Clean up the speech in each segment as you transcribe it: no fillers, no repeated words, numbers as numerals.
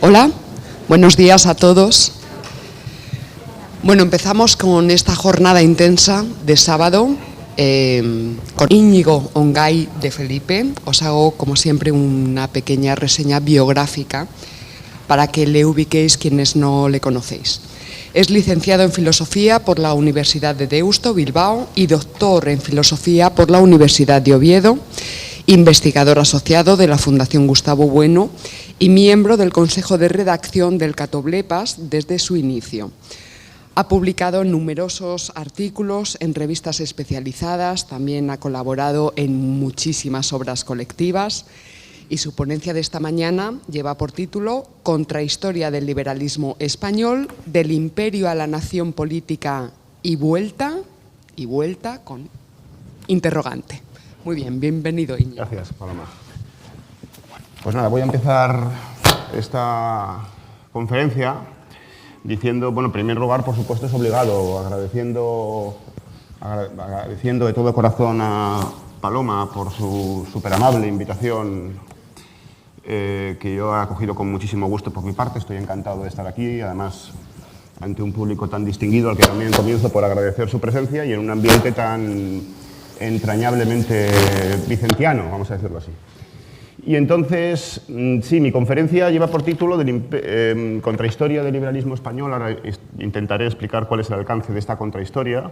Hola, buenos días a todos. Bueno, empezamos con esta jornada intensa de sábado con Íñigo Ongay de Felipe. Os hago, como siempre, una pequeña reseña biográfica para que le ubiquéis quienes no le conocéis. Es licenciado en Filosofía por la Universidad de Deusto, Bilbao, y doctor en Filosofía por la Universidad de Oviedo, investigador asociado de la Fundación Gustavo Bueno y miembro del Consejo de Redacción del Catoblepas desde su inicio. Ha publicado numerosos artículos en revistas especializadas, también ha colaborado en muchísimas obras colectivas y su ponencia de esta mañana lleva por título Contrahistoria del liberalismo español, del imperio a la nación política y vuelta con interrogante. Muy bien, bienvenido, Íñigo. Gracias, Paloma. Pues nada, voy a empezar esta conferencia diciendo, bueno, en primer lugar, por supuesto, es obligado, agradeciendo de todo corazón a Paloma por su superamable invitación que yo he acogido con muchísimo gusto por mi parte. Estoy encantado de estar aquí, además ante un público tan distinguido al que también comienzo por agradecer su presencia y en un ambiente tan entrañablemente vicentiano, vamos a decirlo así. Y entonces, sí, mi conferencia lleva por título Contrahistoria del liberalismo español. Ahora intentaré explicar cuál es el alcance de esta contrahistoria.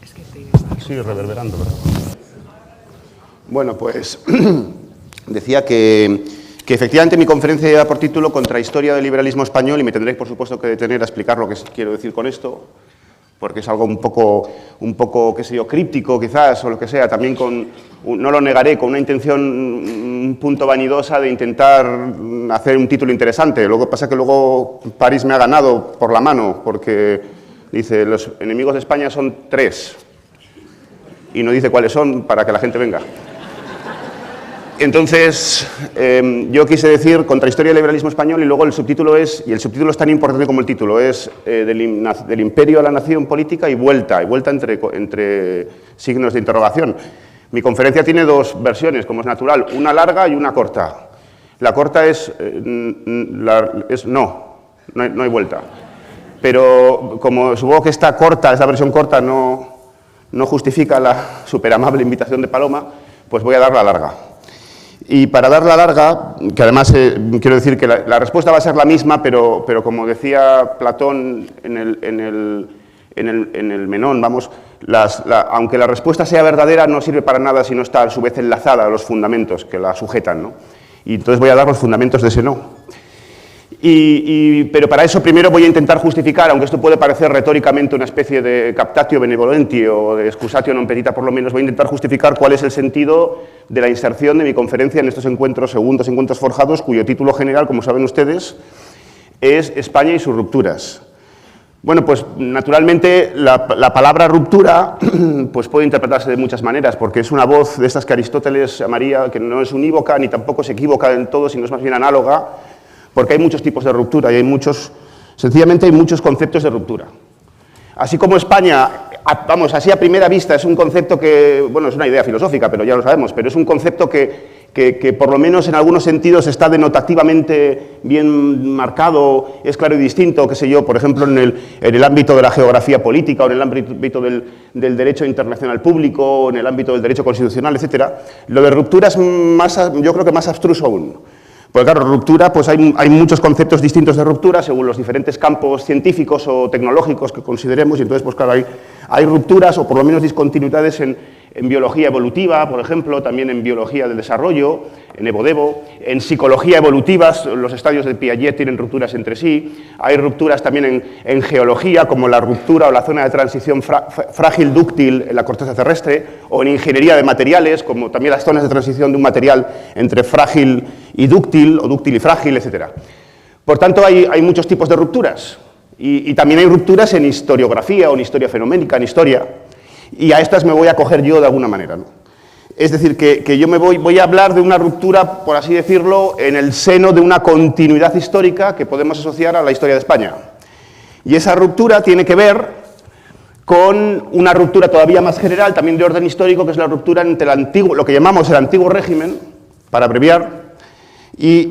Es que te está... Sí, reverberando, ¿verdad? Bueno, pues decía que efectivamente mi conferencia lleva por título Contrahistoria del liberalismo español y me tendréis, por supuesto, que detener a explicar lo que quiero decir con esto, porque es algo un poco, qué sé yo, críptico quizás, o lo que sea, también no lo negaré, con una intención un punto vanidosa de intentar hacer un título interesante. Luego pasa que luego París me ha ganado por la mano, porque dice, los enemigos de España son 3, y no dice cuáles son para que la gente venga. Entonces, yo quise decir Contrahistoria del liberalismo español y luego el subtítulo es, y el subtítulo es tan importante como el título, es del imperio a la nación política y vuelta entre signos de interrogación. Mi conferencia tiene dos versiones, como es natural, una larga y una corta. La corta no hay vuelta. Pero como supongo que esta versión corta no justifica la superamable invitación de Paloma, pues voy a dar la larga. Y para dar la larga, que además quiero decir que la respuesta va a ser la misma, pero como decía Platón en el Menón, vamos, aunque la respuesta sea verdadera, no sirve para nada si no está a su vez enlazada a los fundamentos que la sujetan, ¿no? Y entonces voy a dar los fundamentos de ese no. Pero para eso primero voy a intentar justificar, aunque esto puede parecer retóricamente una especie de captatio benevolenti o de excusatio non petita, por lo menos voy a intentar justificar cuál es el sentido de la inserción de mi conferencia en estos segundos encuentros forjados, cuyo título general, como saben ustedes, es España y sus rupturas. Bueno, pues naturalmente la palabra ruptura pues puede interpretarse de muchas maneras, porque es una voz de estas que Aristóteles llamaría, que no es unívoca ni tampoco se equivoca del todo, sino es más bien análoga, porque hay muchos tipos de ruptura y sencillamente hay muchos conceptos de ruptura. Así como España, vamos, así a primera vista es un concepto que, bueno, es una idea filosófica, pero ya lo sabemos, pero es un concepto que por lo menos en algunos sentidos está denotativamente bien marcado, es claro y distinto, qué sé yo, por ejemplo, en el ámbito de la geografía política o en el ámbito del derecho internacional público o en el ámbito del derecho constitucional, etcétera. Lo de ruptura es yo creo que más abstruso aún. Porque claro, ruptura, pues hay muchos conceptos distintos de ruptura según los diferentes campos científicos o tecnológicos que consideremos, y entonces, pues claro, hay rupturas o por lo menos discontinuidades en biología evolutiva, por ejemplo, también en biología del desarrollo, en Evo-Devo, en psicología evolutiva, los estadios de Piaget tienen rupturas entre sí, hay rupturas también en geología, como la ruptura o la zona de transición frágil-dúctil en la corteza terrestre, o en ingeniería de materiales, como también las zonas de transición de un material entre frágil y dúctil, o dúctil y frágil, etc. Por tanto, hay muchos tipos de rupturas, y también hay rupturas en historiografía o en historia fenoménica, en historia, y a estas me voy a acoger yo de alguna manera, ¿no? Es decir, que yo voy a hablar de una ruptura, por así decirlo, en el seno de una continuidad histórica que podemos asociar a la historia de España. Y esa ruptura tiene que ver con una ruptura todavía más general, también de orden histórico, que es la ruptura entre el antiguo, lo que llamamos el antiguo régimen, para abreviar, y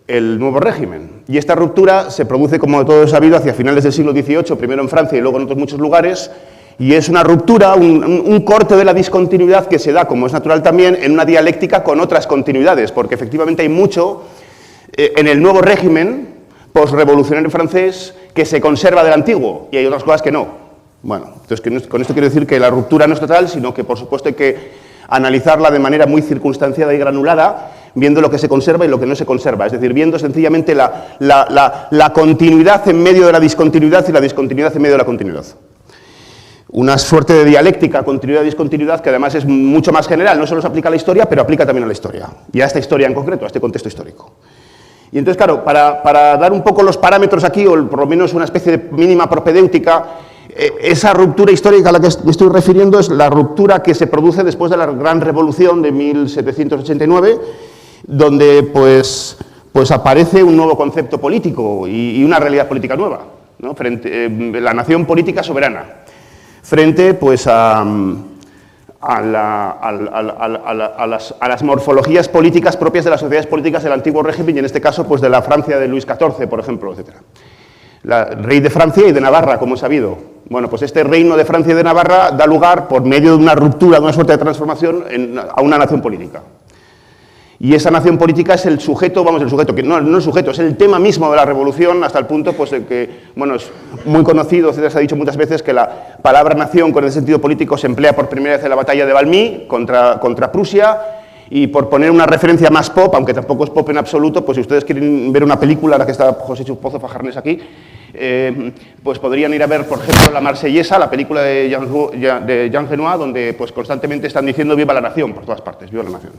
el nuevo régimen. Y esta ruptura se produce, como todo es sabido, hacia finales del siglo XVIII, primero en Francia y luego en otros muchos lugares, y es una ruptura, un corte de la discontinuidad que se da, como es natural también, en una dialéctica con otras continuidades, porque efectivamente hay mucho en el nuevo régimen posrevolucionario francés que se conserva del antiguo, y hay otras cosas que no. Bueno, entonces con esto quiero decir que la ruptura no es total, sino que por supuesto hay que analizarla de manera muy circunstanciada y granulada, viendo lo que se conserva y lo que no se conserva, es decir, viendo sencillamente la continuidad en medio de la discontinuidad y la discontinuidad en medio de la continuidad. Una suerte de dialéctica, continuidad-discontinuidad, que además es mucho más general, no solo se aplica a la historia, pero aplica también a la historia, y a esta historia en concreto, a este contexto histórico. Y entonces, claro, para dar un poco los parámetros aquí, o por lo menos una especie de mínima propedéutica, esa ruptura histórica a la que me estoy refiriendo es la ruptura que se produce después de la Gran Revolución de 1789, donde pues aparece un nuevo concepto político y una realidad política nueva, ¿no? La nación política soberana, frente pues a las morfologías políticas propias de las sociedades políticas del antiguo régimen, y en este caso pues de la Francia de Luis XIV, por ejemplo, etc. Rey de Francia y de Navarra, como es sabido. Bueno, pues este reino de Francia y de Navarra da lugar, por medio de una ruptura, de una suerte de transformación, a una nación política. Y esa nación política es el sujeto, no el sujeto, es el tema mismo de la revolución, hasta el punto pues, de que, bueno, es muy conocido, se ha dicho muchas veces que la palabra nación con el sentido político se emplea por primera vez en la batalla de Valmy contra Prusia, y por poner una referencia más pop, aunque tampoco es pop en absoluto, pues si ustedes quieren ver una película, la que está José Pozo Fajarnés aquí, pues podrían ir a ver, por ejemplo, La Marsellesa, la película de Jean Renoir, donde pues constantemente están diciendo viva la nación, por todas partes, viva la nación.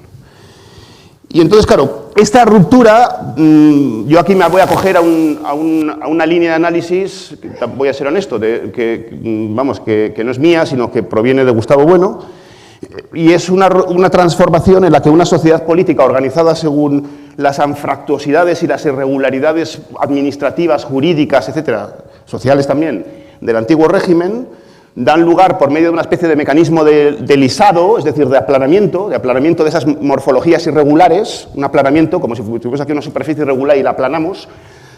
Y entonces, claro, esta ruptura, yo aquí me voy a acoger a una línea de análisis, voy a ser honesto, que no es mía, sino que proviene de Gustavo Bueno, y es una transformación en la que una sociedad política organizada según las anfractuosidades y las irregularidades administrativas, jurídicas, etcétera, sociales también, del antiguo régimen, dan lugar, por medio de una especie de mecanismo de lisado, es decir, de aplanamiento de esas morfologías irregulares, un aplanamiento, como si tuviéramos aquí una superficie irregular y la aplanamos,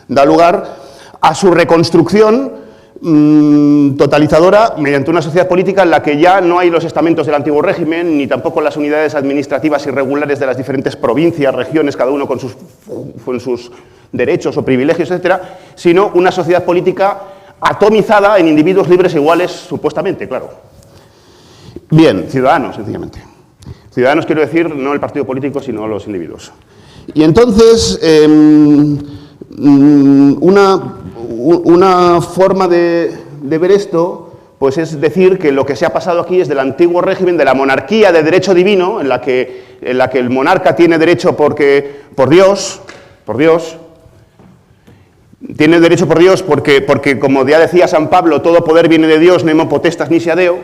da lugar a su reconstrucción totalizadora mediante una sociedad política en la que ya no hay los estamentos del antiguo régimen, ni tampoco las unidades administrativas irregulares de las diferentes provincias, regiones, cada uno con sus derechos o privilegios, etcétera, sino una sociedad política atomizada en individuos libres e iguales, supuestamente, claro. Bien, ciudadanos, sencillamente. Ciudadanos quiero decir, no el partido político, sino los individuos. Y entonces, una forma de ver esto, pues es decir que lo que se ha pasado aquí es del antiguo régimen, de la monarquía de derecho divino, en la que el monarca tiene derecho por Dios, tiene derecho por Dios porque, como ya decía San Pablo, todo poder viene de Dios, nemo potestas nisi ad Deo,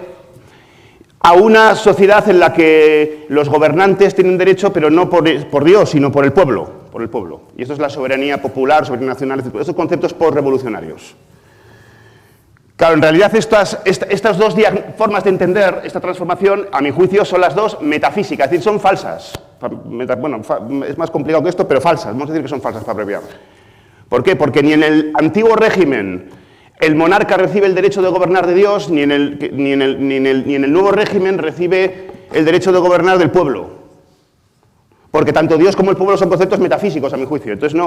a una sociedad en la que los gobernantes tienen derecho, pero no por Dios, sino por el pueblo. Y esto es la soberanía popular, soberanía nacional, etc. Estos conceptos postrevolucionarios. Claro, en realidad estas dos formas de entender esta transformación, a mi juicio, son las dos metafísicas, es decir, son falsas. Bueno, es más complicado que esto, pero falsas, vamos a decir que son falsas para abreviar. ¿Por qué? Porque ni en el antiguo régimen el monarca recibe el derecho de gobernar de Dios, ni en el nuevo régimen recibe el derecho de gobernar del pueblo. Porque tanto Dios como el pueblo son conceptos metafísicos, a mi juicio. Entonces,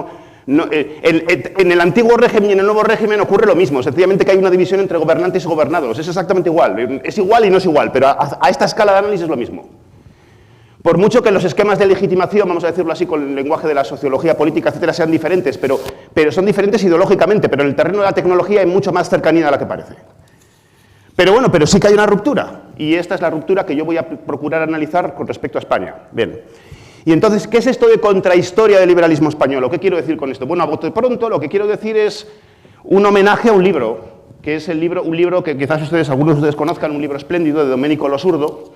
en el antiguo régimen y en el nuevo régimen ocurre lo mismo, sencillamente que hay una división entre gobernantes y gobernados. Es exactamente igual. Es igual y no es igual, pero a esta escala de análisis es lo mismo. Por mucho que los esquemas de legitimación, vamos a decirlo así con el lenguaje de la sociología política, etcétera, sean diferentes, pero son diferentes ideológicamente, pero en el terreno de la tecnología hay mucho más cercanía a la que parece. Pero bueno, pero sí que hay una ruptura, y esta es la ruptura que yo voy a procurar analizar con respecto a España. Bien. Y entonces, ¿qué es esto de contrahistoria del liberalismo español? ¿Qué quiero decir con esto? Bueno, a bote pronto, lo que quiero decir es un homenaje a un libro, que es un libro que quizás algunos de ustedes conozcan, un libro espléndido de Domenico Losurdo,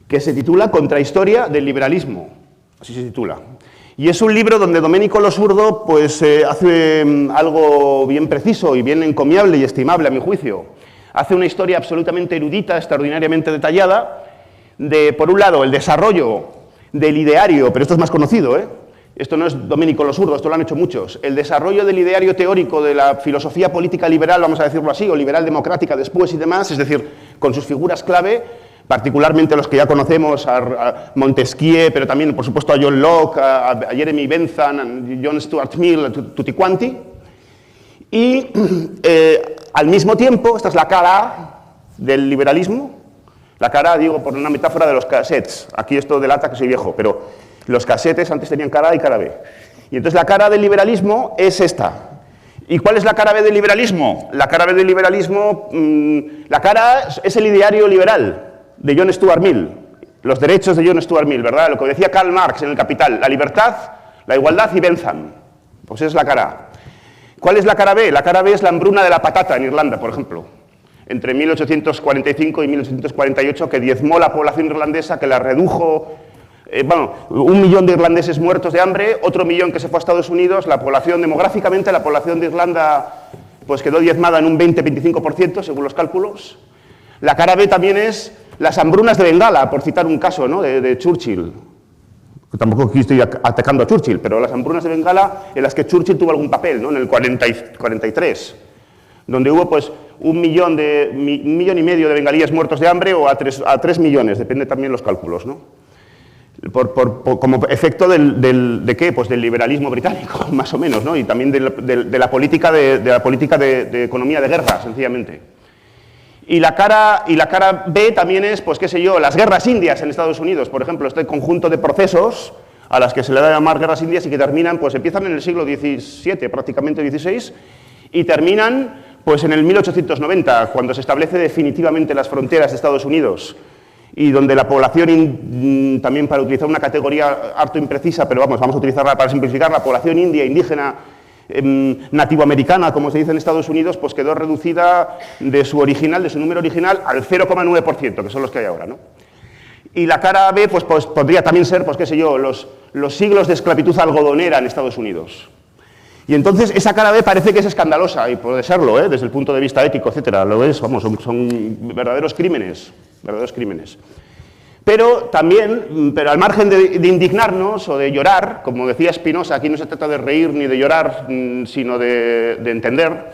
que se titula Contrahistoria del liberalismo, así se titula. Y es un libro donde Domenico Losurdo pues, hace algo bien preciso y bien encomiable y estimable, a mi juicio. Hace una historia absolutamente erudita, extraordinariamente detallada, de, por un lado, el desarrollo del ideario, pero esto es más conocido, esto no es Domenico lo zurdo, esto lo han hecho muchos, el desarrollo del ideario teórico de la filosofía política liberal, vamos a decirlo así, o liberal democrática después y demás, es decir, con sus figuras clave, particularmente los que ya conocemos, a Montesquieu, pero también, por supuesto, a John Locke, a Jeremy Bentham, a John Stuart Mill, tutti quanti. Y al mismo tiempo, esta es la cara A del liberalismo, la cara A, digo, por una metáfora de los cassettes. Aquí esto delata que soy viejo, pero los cassettes antes tenían cara A y cara B. Y entonces la cara A del liberalismo es esta. ¿Y cuál es la cara B del liberalismo? La cara B del liberalismo, la cara A es el ideario liberal de John Stuart Mill, los derechos de John Stuart Mill, ¿verdad? Lo que decía Karl Marx en El Capital, la libertad, la igualdad y Bentham. Pues esa es la cara A. ¿Cuál es la cara B? La cara B es la hambruna de la patata en Irlanda, por ejemplo, entre 1845 y 1848, que diezmó la población irlandesa, que la redujo, 1 millón de irlandeses muertos de hambre, otro millón que se fue a Estados Unidos, la población demográficamente, la población de Irlanda pues quedó diezmada en un 20-25%, según los cálculos. La cara B también es las hambrunas de Bengala, por citar un caso, ¿no?, de Churchill. Tampoco aquí estoy atacando a Churchill, pero las hambrunas de Bengala en las que Churchill tuvo algún papel, ¿no?, en el 43, donde hubo pues 1 millón y medio de bengalíes muertos de hambre o a 3 millones, depende también los cálculos, ¿no? Como efecto ¿de qué? Pues del liberalismo británico, más o menos, ¿no? Y también de la política de economía de guerra, sencillamente. Y la cara B también es, pues qué sé yo, las guerras indias en Estados Unidos, por ejemplo, este conjunto de procesos a las que se le da a llamar guerras indias y que terminan, pues empiezan en el siglo XVII, prácticamente XVI, y terminan pues en el 1890, cuando se establece definitivamente las fronteras de Estados Unidos, y donde la población, también para utilizar una categoría harto imprecisa, pero vamos a utilizarla para simplificar, la población india, indígena, nativoamericana, como se dice en Estados Unidos, pues quedó reducida de su número original al 0,9%, que son los que hay ahora, ¿no? Y la cara B, pues podría también ser, pues qué sé yo, los siglos de esclavitud algodonera en Estados Unidos. Y entonces esa cara B parece que es escandalosa, y puede serlo, desde el punto de vista ético, etcétera, lo es, vamos, son verdaderos crímenes, Pero al margen de indignarnos o de llorar, como decía Spinoza, aquí no se trata de reír ni de llorar, sino de entender,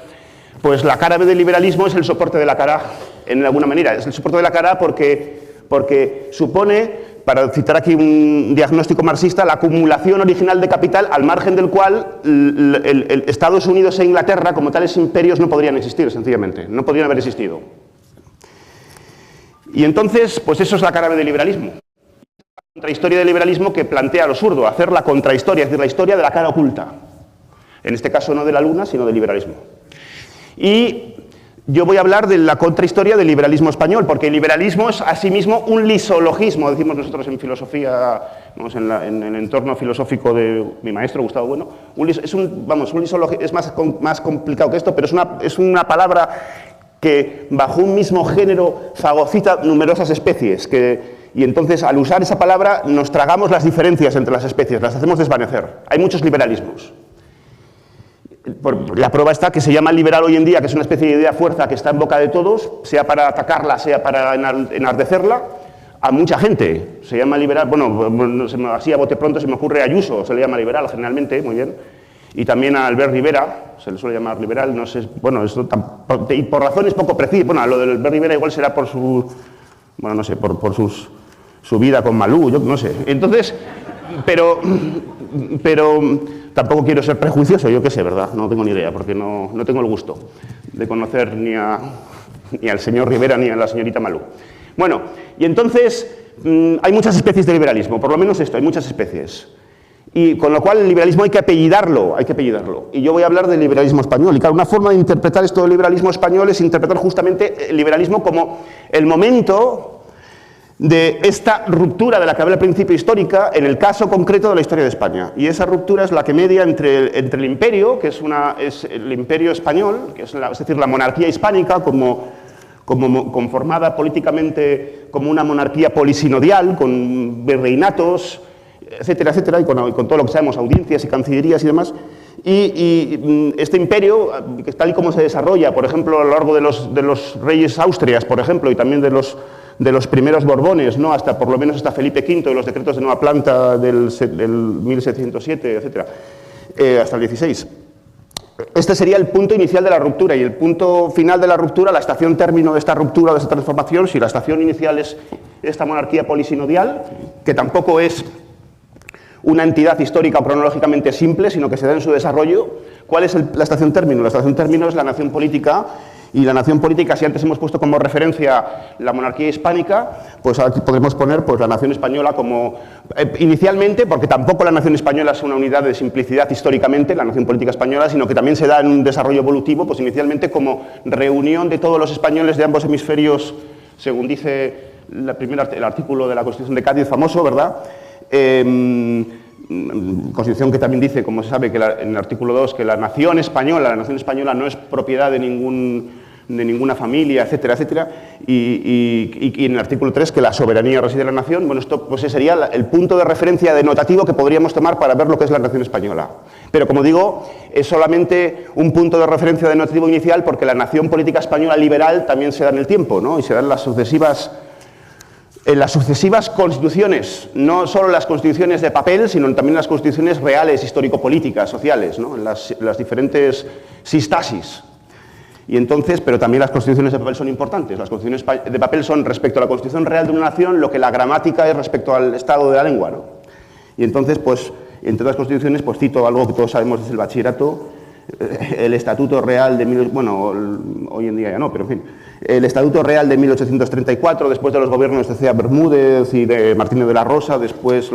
pues la cara B del liberalismo es el soporte de la cara A, en alguna manera. Es el soporte de la cara A porque supone, para citar aquí un diagnóstico marxista, la acumulación original de capital al margen del cual el Estados Unidos e Inglaterra, como tales imperios, no podrían existir, sencillamente, no podrían haber existido. Y entonces, pues eso es la cara B del liberalismo. La contrahistoria del liberalismo que plantea lo absurdo, hacer la contrahistoria, es decir, la historia de la cara oculta. En este caso no de la luna, sino del liberalismo. Y yo voy a hablar de la contrahistoria del liberalismo español, porque el liberalismo es asimismo un lisologismo, decimos nosotros en filosofía, en el entorno filosófico de mi maestro Gustavo Bueno. Un lisologismo es más complicado que esto, pero es una palabra que bajo un mismo género fagocita numerosas especies, y entonces al usar esa palabra nos tragamos las diferencias entre las especies, las hacemos desvanecer. Hay muchos liberalismos. La prueba está que se llama liberal hoy en día, que es una especie de idea fuerza que está en boca de todos, sea para atacarla, sea para enardecerla, a mucha gente. Se llama liberal, así a bote pronto se me ocurre Ayuso, se le llama liberal generalmente, muy bien. Y también a Albert Rivera, se le suele llamar liberal, no sé, y por razones poco precisas, lo del Albert Rivera igual será por su, su vida con Malú, yo no sé. Entonces, pero tampoco quiero ser prejuicioso, yo qué sé, ¿verdad? No tengo ni idea, porque no tengo el gusto de conocer ni al señor Rivera ni a la señorita Malú. Bueno, y entonces hay muchas especies de liberalismo, por lo menos esto, hay muchas especies. Y con lo cual el liberalismo hay que apellidarlo. Y yo voy a hablar del liberalismo español. Y claro, una forma de interpretar esto del liberalismo español es interpretar justamente el liberalismo como el momento de esta ruptura de la que hablé al principio histórica, en el caso concreto de la historia de España. Y esa ruptura es la que media entre el imperio, que es el imperio español, que es decir, la monarquía hispánica, conformada políticamente como una monarquía polisinodial, con virreinatos, etcétera, etcétera, y con todo lo que sabemos, audiencias y cancillerías y demás. Y este imperio, que tal y como se desarrolla, por ejemplo, a lo largo de los reyes Austrias, por ejemplo, y también de los de los primeros Borbones, ¿no? Hasta por lo menos hasta Felipe V y los decretos de Nueva Planta del 1707, etc., hasta el 16. Este sería el punto inicial de la ruptura, y el punto final de la ruptura, la estación término de esta ruptura, de esta transformación. Si la estación inicial es esta monarquía polisinodial, que tampoco es una entidad histórica o cronológicamente simple, sino que se da en su desarrollo, ¿cuál es la estación término? La estación término es la nación política. Y la nación política, si antes hemos puesto como referencia la monarquía hispánica, pues aquí podemos poner pues, la nación española como, inicialmente, porque tampoco la nación española es una unidad de simplicidad históricamente, la nación política española, sino que también se da en un desarrollo evolutivo, pues inicialmente como reunión de todos los españoles de ambos hemisferios, según dice el artículo de la Constitución de Cádiz, famoso, ¿verdad? Constitución que también dice, como se sabe, que en el artículo 2, que la nación española no es propiedad de ninguna familia, etcétera, etcétera, y en el artículo 3, que la soberanía reside en la nación. Bueno, esto pues sería el punto de referencia denotativo que podríamos tomar para ver lo que es la nación española. Pero, como digo, es solamente un punto de referencia denotativo inicial, porque la nación política española liberal también se da en el tiempo, ¿no? Y se da en las sucesivas constituciones, no solo las constituciones de papel, sino también las constituciones reales, histórico-políticas, sociales, ¿no? las diferentes sistasis. Y entonces, pero también las constituciones de papel son importantes. Las constituciones de papel son respecto a la constitución real de una nación lo que la gramática es respecto al estado de la lengua, ¿no? Y entonces, pues, entre las constituciones, pues cito algo que todos sabemos desde el bachillerato, el Estatuto Real de... Bueno, hoy en día ya no, pero en fin. El Estatuto Real de 1834, después de los gobiernos de C.A. Bermúdez y de Martínez de la Rosa, después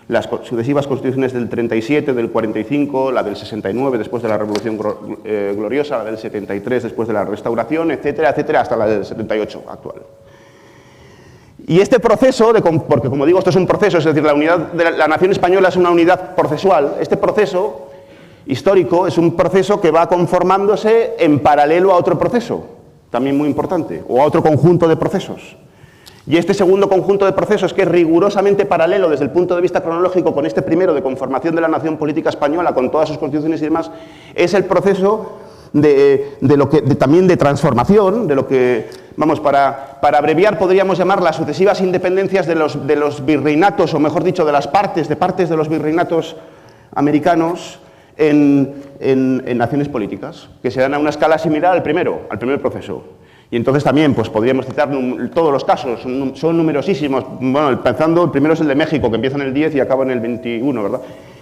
las sucesivas constituciones del 37, del 45, la del 69, después de la Revolución Gloriosa, la del 73, después de la Restauración, etcétera, etcétera, hasta la del 78 actual. Y este proceso, porque como digo, esto es un proceso, es decir, la nación española es una unidad procesual, este proceso histórico es un proceso que va conformándose en paralelo a otro proceso, también muy importante, o a otro conjunto de procesos. Y este segundo conjunto de procesos, que es rigurosamente paralelo desde el punto de vista cronológico con este primero de conformación de la nación política española, con todas sus constituciones y demás, es el proceso también de transformación, de lo que, vamos, para abreviar, podríamos llamar las sucesivas independencias de los virreinatos, o mejor dicho, de partes de los virreinatos americanos en naciones políticas, que se dan a una escala similar al primer proceso. Y entonces también pues, podríamos citar todos los casos, son numerosísimos. Bueno, empezando, el primero es el de México, que empieza en el 10 y acaba en el 21, ¿verdad?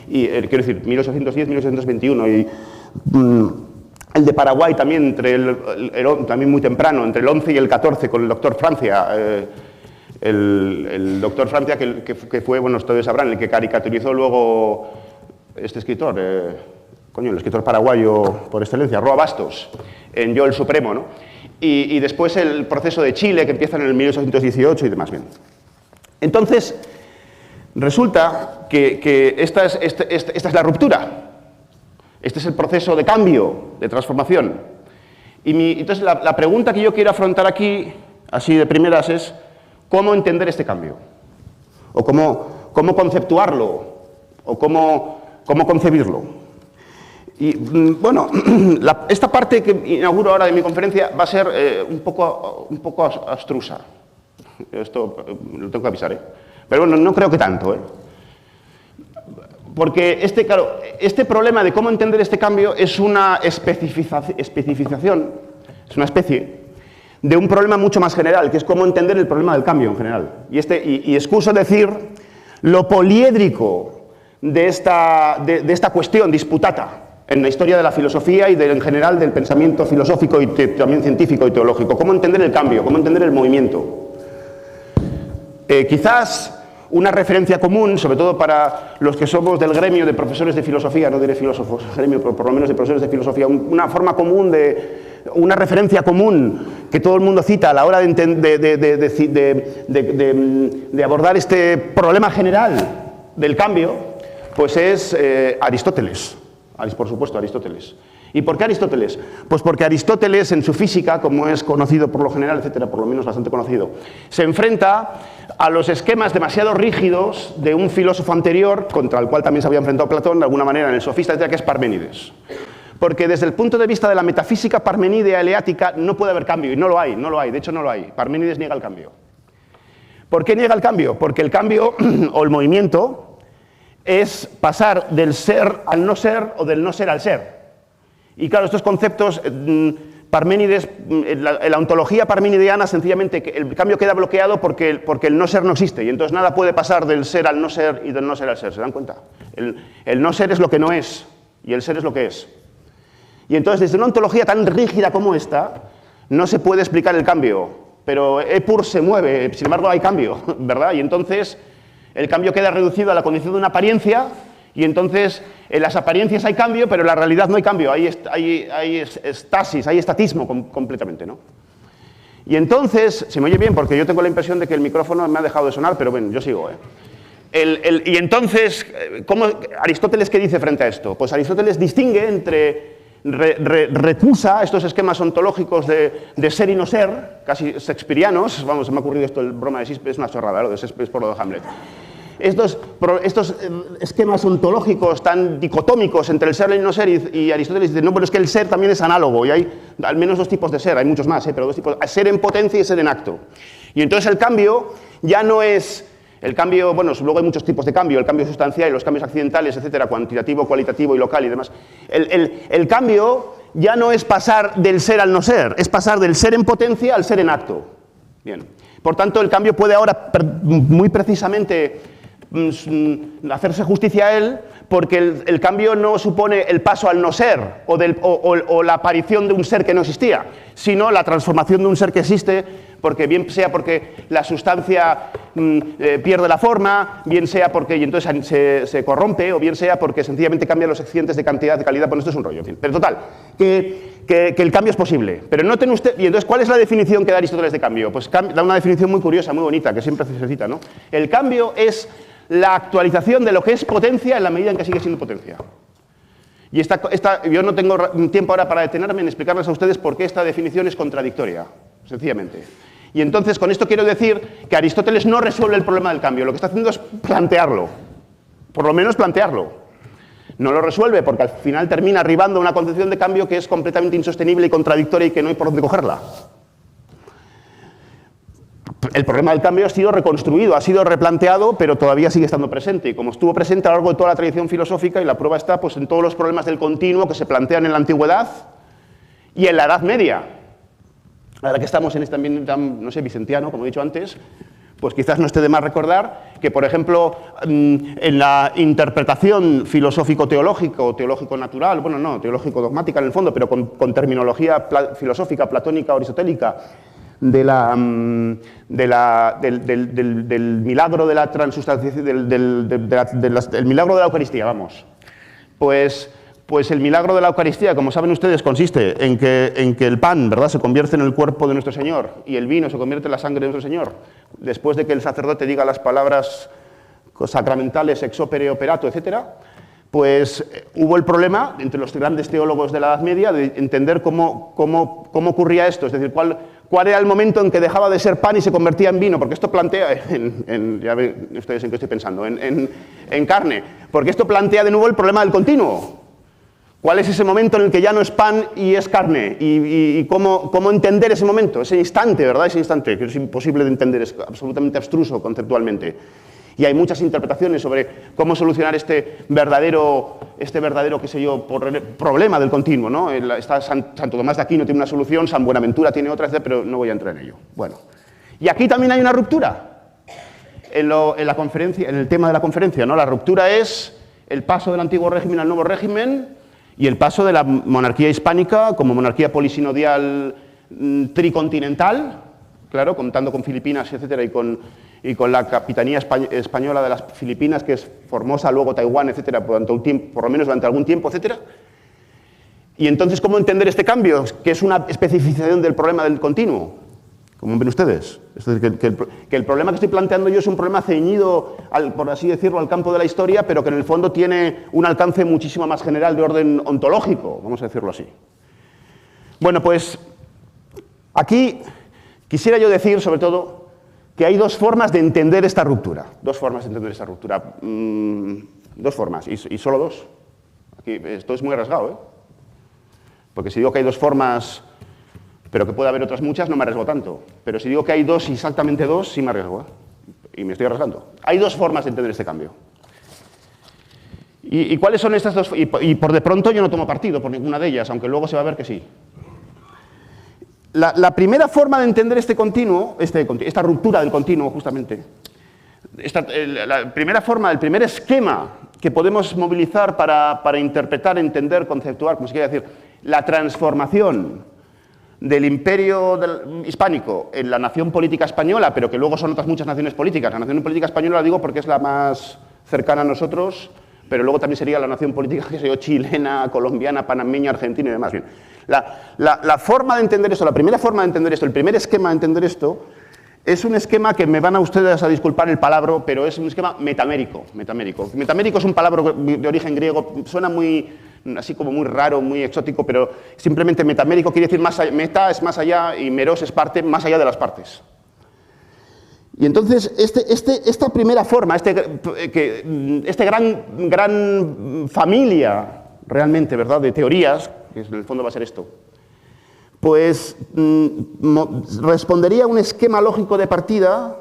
Y quiero decir, 1810, 1821. Y el de Paraguay también, también muy temprano, entre el 11 y el 14, con el doctor Francia. El doctor Francia, que fue, bueno, ustedes sabrán, el que caricaturizó luego este escritor, el escritor paraguayo por excelencia, Roa Bastos, en Yo el Supremo, ¿no? Y después el proceso de Chile, que empieza en el 1818 y demás. Bien. Entonces, resulta que esta es la ruptura. Este es el proceso de cambio, de transformación. Entonces, la pregunta que yo quiero afrontar aquí, así de primeras, es ¿cómo entender este cambio? O cómo conceptuarlo, o cómo concebirlo. Y bueno, esta parte que inauguro ahora de mi conferencia va a ser un poco abstrusa. Esto lo tengo que avisar, ¿eh? Pero bueno, no creo que tanto, ¿eh? Porque este problema de cómo entender este cambio es una especificación, es una especie de un problema mucho más general, que es cómo entender el problema del cambio en general. Y excuso decir lo poliédrico de esta cuestión disputata en la historia de la filosofía y en general del pensamiento filosófico y también científico y teológico. ¿Cómo entender el cambio? ¿Cómo entender el movimiento? Quizás una referencia común, sobre todo para los que somos del gremio de profesores de filosofía, no diré filósofos, gremio, pero por lo menos de profesores de filosofía, una forma común una referencia común que todo el mundo cita a la hora de abordar este problema general del cambio, pues es Aristóteles. Por supuesto, Aristóteles. ¿Y por qué Aristóteles? Pues porque Aristóteles, en su física, como es conocido por lo general, etcétera, por lo menos bastante conocido, se enfrenta a los esquemas demasiado rígidos de un filósofo anterior, contra el cual también se había enfrentado Platón, de alguna manera, en el Sofista, etcétera, que es Parménides. Porque desde el punto de vista de la metafísica parmenidea eleática no puede haber cambio, y no lo hay, de hecho no lo hay. Parménides niega el cambio. ¿Por qué niega el cambio? Porque el cambio o el movimiento es pasar del ser al no ser o del no ser al ser. Y claro, estos conceptos, Parménides, en la ontología parmenidiana, sencillamente el cambio queda bloqueado porque el no ser no existe, y entonces nada puede pasar del ser al no ser y del no ser al ser, ¿se dan cuenta? El no ser es lo que no es, y el ser es lo que es. Y entonces, desde una ontología tan rígida como esta, no se puede explicar el cambio. Pero Epur se mueve, sin embargo hay cambio, ¿verdad? Y entonces el cambio queda reducido a la condición de una apariencia, y entonces en las apariencias hay cambio, pero en la realidad no hay cambio, hay estasis, hay estatismo completamente, ¿no? Y entonces, se me oye bien porque yo tengo la impresión de que el micrófono me ha dejado de sonar, pero bueno, yo sigo, Y entonces, ¿cómo Aristóteles qué dice frente a esto? Pues Aristóteles distingue entre... recusa estos esquemas ontológicos de ser y no ser, casi shakespearianos. Vamos, se me ha ocurrido esto, el broma de Shakespeare, es una chorrada, ¿no? Es por lo de Hamlet. Estos esquemas ontológicos tan dicotómicos entre el ser y el no ser, y Aristóteles dice, no, pero es que el ser también es análogo, y hay al menos dos tipos de ser, hay muchos más, pero dos tipos, ser en potencia y ser en acto. Y entonces el cambio ya no es... El cambio, bueno, luego hay muchos tipos de cambio, el cambio sustancial y los cambios accidentales, etcétera, cuantitativo, cualitativo y local y demás. El cambio ya no es pasar del ser al no ser, es pasar del ser en potencia al ser en acto. Bien. Por tanto, el cambio puede ahora muy precisamente hacerse justicia a él, porque el cambio no supone el paso al no ser o la aparición de un ser que no existía, sino la transformación de un ser que existe, porque bien sea porque la sustancia pierde la forma, bien sea porque y entonces se corrompe, o bien sea porque sencillamente cambian los accidentes de cantidad, de calidad. Bueno, esto es un rollo, en fin. Pero total, que el cambio es posible. Pero noten usted, y entonces, ¿cuál es la definición que da Aristóteles de cambio? Pues da una definición muy curiosa, muy bonita, que siempre se cita, ¿no? El cambio es la actualización de lo que es potencia en la medida en que sigue siendo potencia. Y yo no tengo tiempo ahora para detenerme en explicarles a ustedes por qué esta definición es contradictoria, sencillamente. Y entonces, con esto quiero decir que Aristóteles no resuelve el problema del cambio, lo que está haciendo es plantearlo, por lo menos plantearlo. No lo resuelve porque al final termina arribando a una concepción de cambio que es completamente insostenible y contradictoria y que no hay por dónde cogerla. El problema del cambio ha sido reconstruido, ha sido replanteado, pero todavía sigue estando presente. Y como estuvo presente a lo largo de toda la tradición filosófica, y la prueba está pues, en todos los problemas del continuo que se plantean en la antigüedad y en la Edad Media. Ahora que estamos en este ambiente tan, no sé, vicentiano, como he dicho antes, pues quizás no esté de más recordar que, por ejemplo, en la interpretación filosófico-teológica o teológico-natural, bueno, no, teológico-dogmática en el fondo, pero con terminología filosófica, platónica, aristotélica, del milagro de la transustanciación, del milagro de la Eucaristía, vamos. Pues el milagro de la Eucaristía, como saben ustedes, consiste en que el pan, ¿verdad?, se convierte en el cuerpo de nuestro Señor y el vino se convierte en la sangre de nuestro Señor, después de que el sacerdote diga las palabras sacramentales, ex opere operato, etcétera. Pues hubo el problema entre los grandes teólogos de la Edad Media de entender cómo ocurría esto, es decir, cuál era el momento en que dejaba de ser pan y se convertía en vino, porque esto plantea, ya ven ustedes en qué estoy pensando, en carne, porque esto plantea de nuevo el problema del continuo. ¿Cuál es ese momento en el que ya no es pan y es carne? Y cómo entender ese momento, ese instante, ¿verdad? Ese instante, que es imposible de entender, es absolutamente abstruso conceptualmente. Y hay muchas interpretaciones sobre cómo solucionar este verdadero, qué sé yo, problema del continuo, ¿no? Santo Tomás de Aquino tiene una solución, San Buenaventura tiene otra, etc., pero no voy a entrar en ello. Bueno, y aquí también hay una ruptura en la conferencia, en el tema de la conferencia, ¿no? La ruptura es el paso del antiguo régimen al nuevo régimen y el paso de la monarquía hispánica como monarquía polisinodial tricontinental, claro, contando con Filipinas, etcétera, y con la capitanía española de las Filipinas, que es Formosa, luego Taiwán, etcétera, por lo menos durante algún tiempo, etcétera. Y entonces, ¿cómo entender este cambio? Que es una especificación del problema del continuo, como ven ustedes. Es decir, que el problema que estoy planteando yo es un problema ceñido, por así decirlo, al campo de la historia, pero que en el fondo tiene un alcance muchísimo más general de orden ontológico, vamos a decirlo así. Bueno, pues aquí quisiera yo decir, sobre todo, que hay dos formas de entender esta ruptura. Dos formas de entender esta ruptura. Dos formas, y solo dos. Aquí, esto es muy arriesgado, ¿eh? Porque si digo que hay dos formas, pero que puede haber otras muchas, no me arriesgo tanto. Pero si digo que hay dos, exactamente dos, sí me arriesgo, ¿eh? y me estoy arriesgando. Hay dos formas de entender este cambio. ¿Y cuáles son estas dos? Y por de pronto yo no tomo partido por ninguna de ellas, aunque luego se va a ver que sí. La primera forma de entender este continuo, esta ruptura del continuo, justamente, la primera forma, el primer esquema que podemos movilizar para interpretar, entender, conceptuar, como se quiere decir, la transformación del imperio hispánico en la nación política española, pero que luego son otras muchas naciones políticas. La nación política española la digo porque es la más cercana a nosotros, pero luego también sería la nación política, que sé yo, chilena, colombiana, panameña, argentina y demás. Bien. La forma de entender esto, la primera forma de entender esto, el primer esquema de entender esto, es un esquema que me van a ustedes a disculpar el palabra, pero es un esquema metamérico. Metamérico es un palabra de origen griego, suena muy, así como muy raro, muy exótico, pero simplemente metamérico quiere decir más allá, meta es más allá y meros es parte, más allá de las partes. Y entonces, esta primera forma, gran familia, realmente, ¿verdad?, de teorías, que en el fondo va a ser esto, pues respondería a un esquema lógico de partida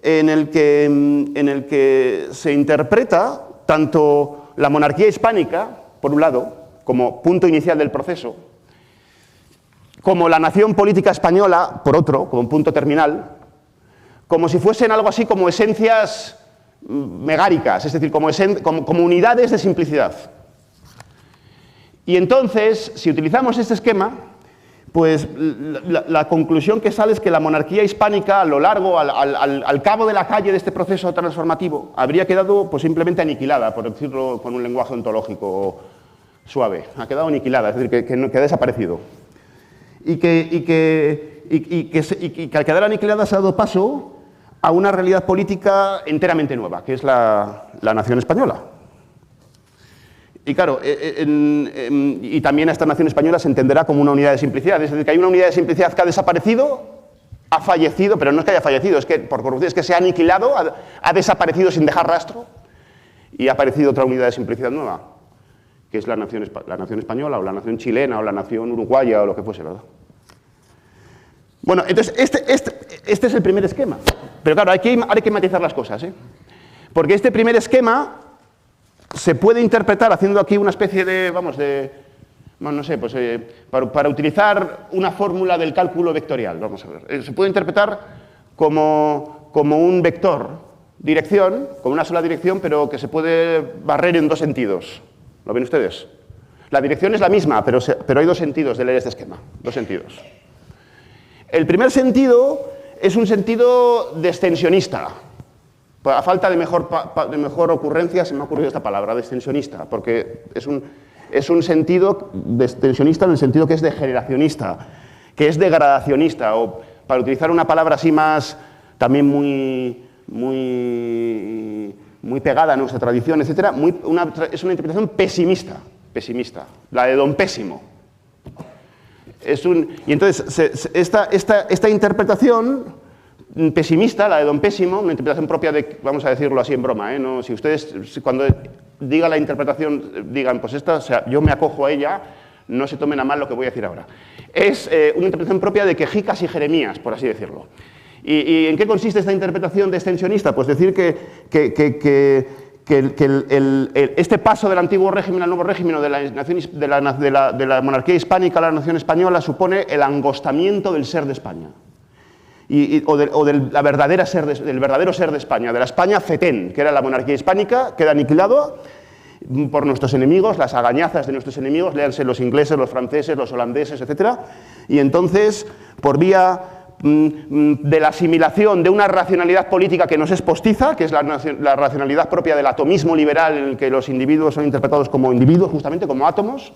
en el que se interpreta tanto la monarquía hispánica, por un lado, como punto inicial del proceso, como la nación política española, por otro, como punto terminal, como si fuesen algo así como esencias megáricas, es decir, como unidades de simplicidad. Y entonces, si utilizamos este esquema, pues la conclusión que sale es que la monarquía hispánica, a lo largo, al cabo de la calle de este proceso transformativo, habría quedado pues, simplemente aniquilada, por decirlo con un lenguaje ontológico suave. Ha quedado aniquilada, es decir, que ha desaparecido. Y que al quedar aniquilada se ha dado paso a una realidad política enteramente nueva, que es la nación española. Y claro, y también a esta nación española se entenderá como una unidad de simplicidad, es decir, que hay una unidad de simplicidad que ha desaparecido, ha fallecido, pero no es que haya fallecido, es que por corrupción es que se ha aniquilado, ha desaparecido sin dejar rastro, y ha aparecido otra unidad de simplicidad nueva, que es la nación española, o la nación chilena, o la nación uruguaya, o lo que fuese, ¿verdad? Bueno, entonces, este es el primer esquema, pero claro, hay que matizar las cosas, ¿eh? Porque este primer esquema se puede interpretar haciendo aquí una especie de, no sé, pues para utilizar una fórmula del cálculo vectorial, vamos a ver. Se puede interpretar como un vector, dirección, con una sola dirección, pero que se puede barrer en dos sentidos. ¿Lo ven ustedes? La dirección es la misma, pero hay dos sentidos de leer este esquema, dos sentidos. El primer sentido es un sentido descensionista. A falta de mejor ocurrencia se me ha ocurrido esta palabra, descensionista, porque es un sentido descensionista en el sentido que es degeneracionista, que es degradacionista, o para utilizar una palabra así más, también muy pegada a nuestra tradición, etc., es una interpretación pesimista, la de Don Pésimo. Y entonces, esta interpretación pesimista, la de Don Pésimo, una interpretación propia de, vamos a decirlo así en broma, ¿eh? No, si ustedes, cuando diga la interpretación, digan, pues esta, o sea, yo me acojo a ella, no se tomen a mal lo que voy a decir ahora. Es una interpretación propia de Quejicas y Jeremías, por así decirlo. ¿Y en qué consiste esta interpretación descensionista? Pues decir que este paso del antiguo régimen al nuevo régimen, o de la monarquía hispánica a la nación española, supone el angostamiento del ser de España. O del verdadero ser de España, de la España fetén, que era la monarquía hispánica, queda aniquilado por nuestros enemigos, las agañazas de nuestros enemigos, léanse los ingleses, los franceses, los holandeses, etc. Y entonces, por vía de la asimilación de una racionalidad política que nos es postiza, que es la racionalidad propia del atomismo liberal, en el que los individuos son interpretados como individuos, justamente como átomos,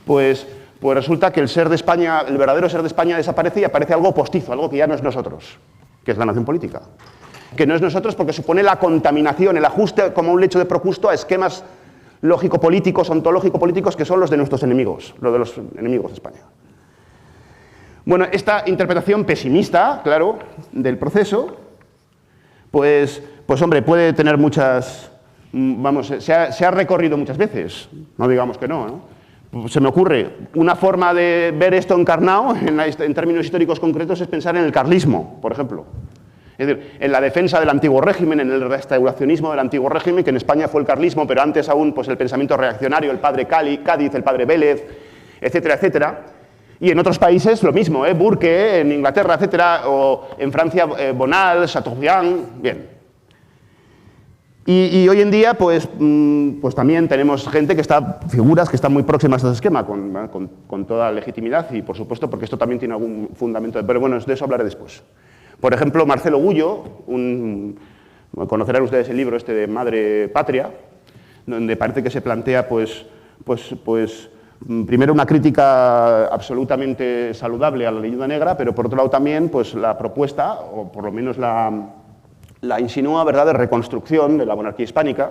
pues resulta que el ser de España, el verdadero ser de España desaparece y aparece algo postizo, algo que ya no es nosotros, que es la nación política. Que no es nosotros porque supone la contaminación, el ajuste como un lecho de Procusto a esquemas lógico-políticos, ontológico-políticos, que son los de nuestros enemigos, los de los enemigos de España. Bueno, esta interpretación pesimista, claro, del proceso, pues hombre, puede tener muchas, se ha recorrido muchas veces, no digamos que no, ¿no? Se me ocurre, una forma de ver esto encarnado en términos históricos concretos es pensar en el carlismo, por ejemplo. Es decir, en la defensa del antiguo régimen, en el restauracionismo del antiguo régimen, que en España fue el carlismo, pero antes aún pues, el pensamiento reaccionario, el padre Cádiz, el padre Vélez, etcétera, etcétera. Y en otros países lo mismo, Burke, en Inglaterra, etcétera, o en Francia, Bonal, Chateaubriand, bien. Y hoy en día, pues también tenemos figuras que están muy próximas a ese esquema, con toda legitimidad y, por supuesto, porque esto también tiene algún fundamento. Pero bueno, de eso hablaré después. Por ejemplo, Marcelo Gullo, conocerán ustedes el libro de Madre Patria, donde parece que se plantea, primero una crítica absolutamente saludable a la leyenda negra, pero por otro lado también, pues la propuesta, o por lo menos la insinúa, ¿verdad?, de reconstrucción de la monarquía hispánica,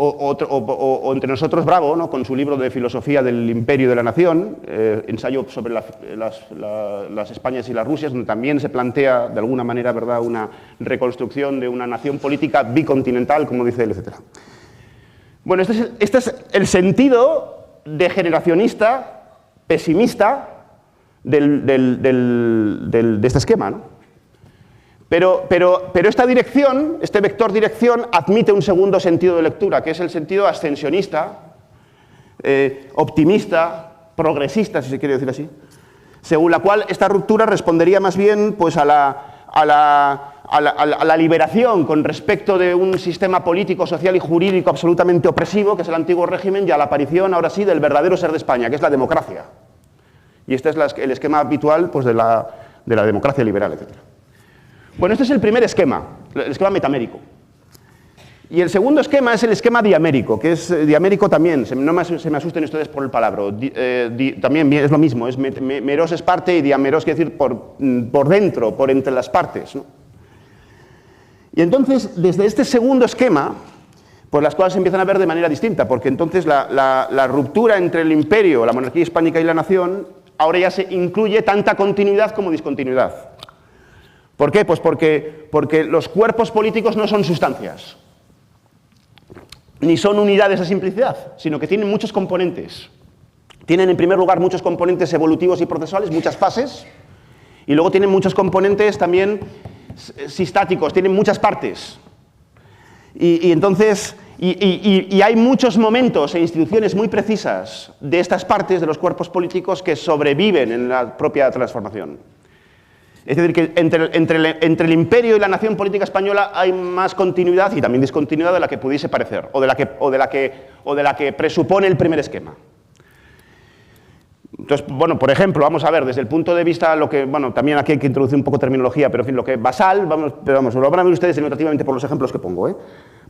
o entre nosotros Bravo, ¿no?, con su libro de filosofía del imperio y de la nación, ensayo sobre las Españas y las Rusias, donde también se plantea de alguna manera, ¿verdad?, una reconstrucción de una nación política bicontinental, como dice él, etc. Bueno, este es el sentido degeneracionista, pesimista de este esquema, ¿no? Pero esta dirección, este vector dirección, admite un segundo sentido de lectura, que es el sentido ascensionista, optimista, progresista, si se quiere decir así, según la cual esta ruptura respondería más bien pues, a la liberación con respecto de un sistema político, social y jurídico absolutamente opresivo, que es el antiguo régimen, y a la aparición, ahora sí, del verdadero ser de España, que es la democracia. Y este es el esquema habitual pues, de la democracia liberal, etc. Bueno, este es el primer esquema, el esquema metamérico. Y el segundo esquema es el esquema diamérico, que es diamérico también, no se me asusten ustedes por el palabra, también es lo mismo, es meros es parte y diameros quiere decir por dentro, por entre las partes, ¿no? Y entonces, desde este segundo esquema, pues las cosas se empiezan a ver de manera distinta, porque entonces la ruptura entre el imperio, la monarquía hispánica y la nación, ahora ya se incluye tanta continuidad como discontinuidad. ¿Por qué? Pues porque los cuerpos políticos no son sustancias, ni son unidades de simplicidad, sino que tienen muchos componentes. Tienen, en primer lugar, muchos componentes evolutivos y procesuales, muchas fases, y luego tienen muchos componentes también sistáticos, tienen muchas partes. Y entonces, hay muchos momentos e instituciones muy precisas de estas partes de los cuerpos políticos que sobreviven en la propia transformación. Es decir, que entre el imperio y la nación política española hay más continuidad y también discontinuidad de la que pudiese parecer, o de la que presupone el primer esquema. Entonces, bueno, por ejemplo, vamos a ver, desde el punto de vista, también aquí hay que introducir un poco de terminología, pero en fin, lo que es basal, lo van a ver ustedes denotativamente por los ejemplos que pongo,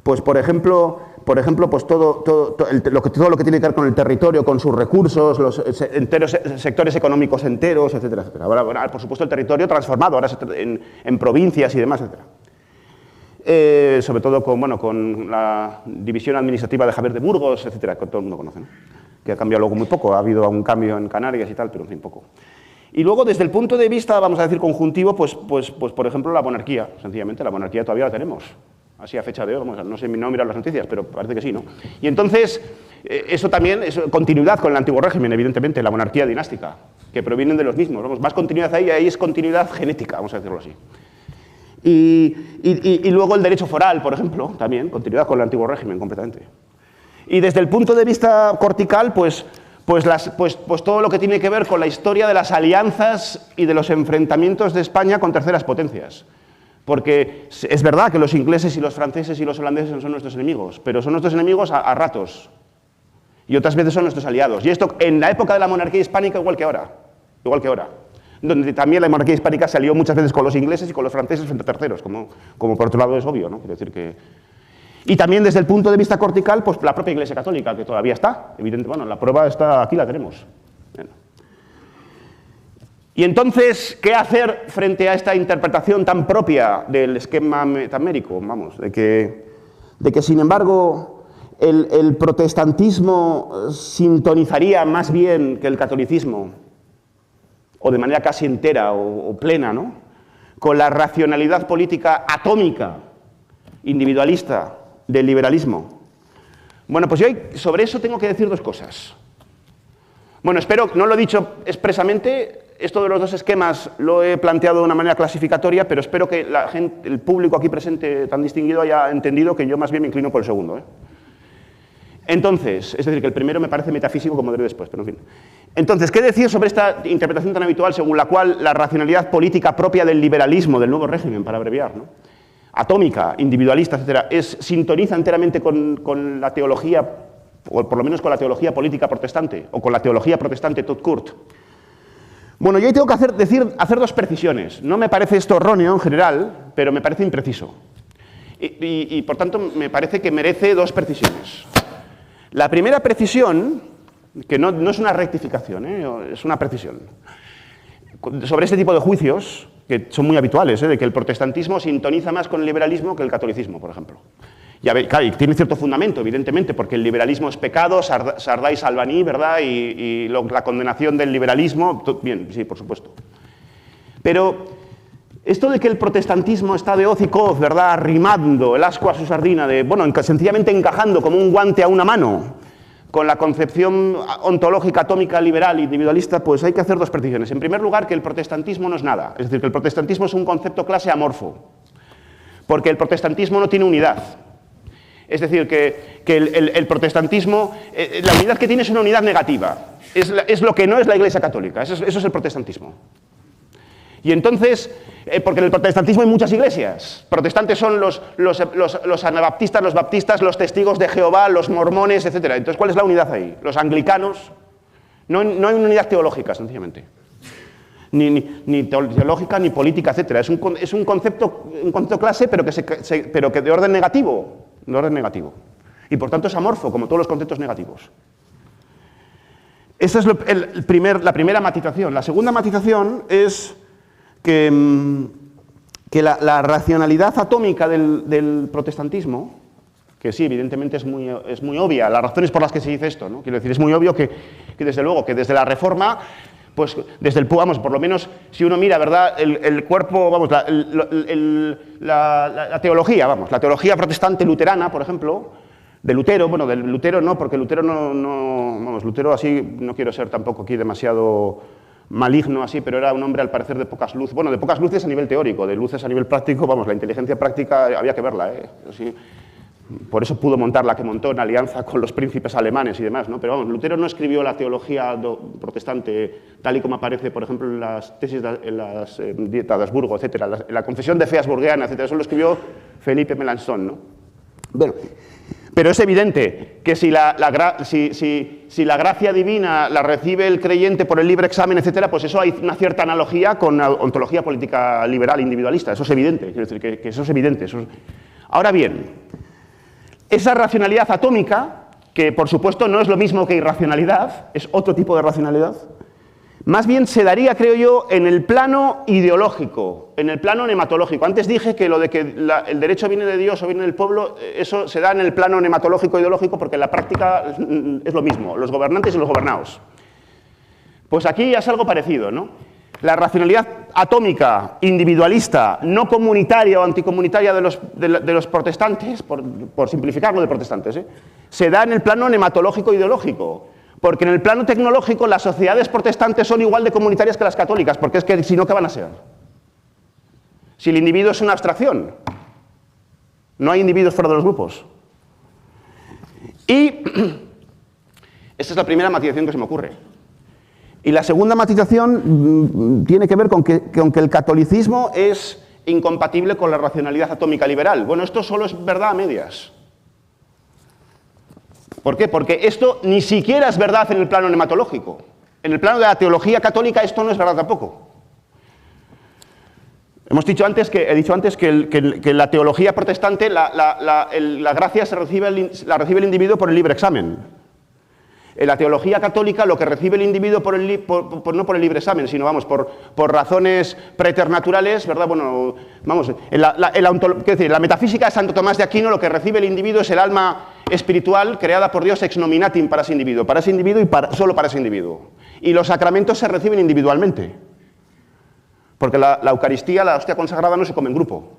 Pues, por ejemplo, pues todo lo que tiene que ver con el territorio, con sus recursos, los sectores económicos enteros, etcétera, etcétera. Ahora, por supuesto, el territorio transformado, ahora en provincias y demás, etcétera. Sobre todo con la división administrativa de Javier de Burgos, etcétera, que todo el mundo conoce, ¿no? Que ha cambiado luego muy poco, ha habido un cambio en Canarias y tal, pero en fin, poco. Y luego, desde el punto de vista, vamos a decir, conjuntivo, pues por ejemplo, la monarquía, sencillamente, la monarquía todavía la tenemos. Así a fecha de hoy, no sé, no he mirado las noticias, pero parece que sí, ¿no? Y entonces, eso también es continuidad con el antiguo régimen, evidentemente, la monarquía dinástica, que provienen de los mismos. Más continuidad ahí es continuidad genética, vamos a decirlo así. Y luego el derecho foral, por ejemplo, también, continuidad con el antiguo régimen, completamente. Y desde el punto de vista cortical, pues todo lo que tiene que ver con la historia de las alianzas y de los enfrentamientos de España con terceras potencias. Porque es verdad que los ingleses y los franceses y los holandeses son nuestros enemigos, pero son nuestros enemigos a ratos. Y otras veces son nuestros aliados. Y esto en la época de la monarquía hispánica igual que ahora. Donde también la monarquía hispánica se alió muchas veces con los ingleses y con los franceses frente a terceros, como por otro lado es obvio, ¿no? Quiero decir que... Y también desde el punto de vista cortical, pues la propia Iglesia Católica, que todavía está, evidentemente, la prueba está aquí, la tenemos. Bueno. Y entonces, ¿qué hacer frente a esta interpretación tan propia del esquema metamérico? De que sin embargo, el protestantismo sintonizaría más bien que el catolicismo, o de manera casi entera o plena, ¿no?, con la racionalidad política atómica, individualista, del liberalismo. Bueno, pues yo sobre eso tengo que decir dos cosas. Bueno, espero, no lo he dicho expresamente, esto de los dos esquemas lo he planteado de una manera clasificatoria, pero espero que el público aquí presente tan distinguido haya entendido que yo más bien me inclino por el segundo. Entonces, es decir, que el primero me parece metafísico, como diré después, pero en fin. Entonces, ¿qué decir sobre esta interpretación tan habitual según la cual la racionalidad política propia del liberalismo, del nuevo régimen, para abreviar, ¿no?, atómica, individualista, etcétera, sintoniza enteramente con la teología, o por lo menos con la teología política protestante, o con la teología protestante tot court? Bueno, yo ahí tengo que hacer dos precisiones. No me parece esto erróneo en general, pero me parece impreciso. Y por tanto, me parece que merece dos precisiones. La primera precisión, que no es una rectificación, es una precisión, sobre este tipo de juicios, que son muy habituales, de que el protestantismo sintoniza más con el liberalismo que el catolicismo, por ejemplo. Claro, y tiene cierto fundamento, evidentemente, porque el liberalismo es pecado, Sardá y Salvani, ¿verdad? Y la condenación del liberalismo, bien, sí, por supuesto. Pero esto de que el protestantismo está de hoz y coz, ¿verdad?, arrimando el ascua a su sardina, sencillamente encajando como un guante a una mano con la concepción ontológica atómica liberal individualista, pues hay que hacer dos precisiones. En primer lugar, que el protestantismo no es nada, es decir, que el protestantismo es un concepto clase amorfo, porque el protestantismo no tiene unidad. Es decir, que el protestantismo, la unidad que tiene es una unidad negativa, es lo que no es la Iglesia Católica, eso es el protestantismo. Y entonces, porque en el protestantismo hay muchas iglesias. Protestantes son los anabaptistas, los baptistas, los testigos de Jehová, los mormones, etc. Entonces, ¿cuál es la unidad ahí? Los anglicanos. No hay una unidad teológica, sencillamente. Ni teológica, ni política, etc. Es un concepto clase, pero que de orden negativo. De orden negativo. Y por tanto es amorfo, como todos los conceptos negativos. Esa es la primera matización. La segunda matización es que la racionalidad atómica del protestantismo, que sí, evidentemente es muy obvia, las razones por las que se dice esto, ¿no? Quiero decir, es muy obvio que desde luego, que desde la Reforma, pues desde por lo menos, si uno mira, ¿verdad?, el cuerpo, la teología, la teología protestante luterana, por ejemplo, de Lutero, bueno, del Lutero no, porque Lutero Lutero así, no quiero ser tampoco aquí demasiado maligno así, pero era un hombre al parecer de pocas luces, bueno, de pocas luces a nivel teórico, de luces a nivel práctico, la inteligencia práctica había que verla, así, por eso pudo montar la que montó en alianza con los príncipes alemanes y demás, ¿no? Pero Lutero no escribió la teología protestante tal y como aparece, por ejemplo, en las tesis, en las Dieta de Habsburgo, etcétera, en la Confesión de Fe Habsburgiana, etcétera, eso lo escribió Felipe Melanchthon, ¿no? Bueno, pero es evidente que si la gracia divina la recibe el creyente por el libre examen, etcétera, pues eso hay una cierta analogía con la ontología política liberal individualista, eso es evidente, quiero decir que eso es evidente. Ahora bien, esa racionalidad atómica, que por supuesto no es lo mismo que irracionalidad, es otro tipo de racionalidad, más bien se daría, creo yo, en el plano ideológico, en el plano nematológico. Antes dije que lo de que el derecho viene de Dios o viene del pueblo, eso se da en el plano nematológico ideológico porque en la práctica es lo mismo, los gobernantes y los gobernados. Pues aquí es algo parecido, ¿no? La racionalidad atómica, individualista, no comunitaria o anticomunitaria de los protestantes, por simplificarlo de protestantes, se da en el plano nematológico ideológico. Porque en el plano tecnológico las sociedades protestantes son igual de comunitarias que las católicas, porque es que si no, ¿qué van a ser? Si el individuo es una abstracción, no hay individuos fuera de los grupos. Y esta es la primera matización que se me ocurre. Y la segunda matización tiene que ver con que el catolicismo es incompatible con la racionalidad atómica liberal. Bueno, esto solo es verdad a medias. ¿Por qué? Porque esto ni siquiera es verdad en el plano nematológico. En el plano de la teología católica esto no es verdad tampoco. He dicho antes que la teología protestante, la gracia la recibe el individuo por el libre examen. En la teología católica lo que recibe el individuo no por el libre examen, sino por razones preternaturales, ¿verdad? Bueno, la metafísica de Santo Tomás de Aquino, lo que recibe el individuo es el alma espiritual creada por Dios ex nominatim para ese individuo y solo para ese individuo. Y los sacramentos se reciben individualmente, porque la Eucaristía, la hostia consagrada, no se come en grupo.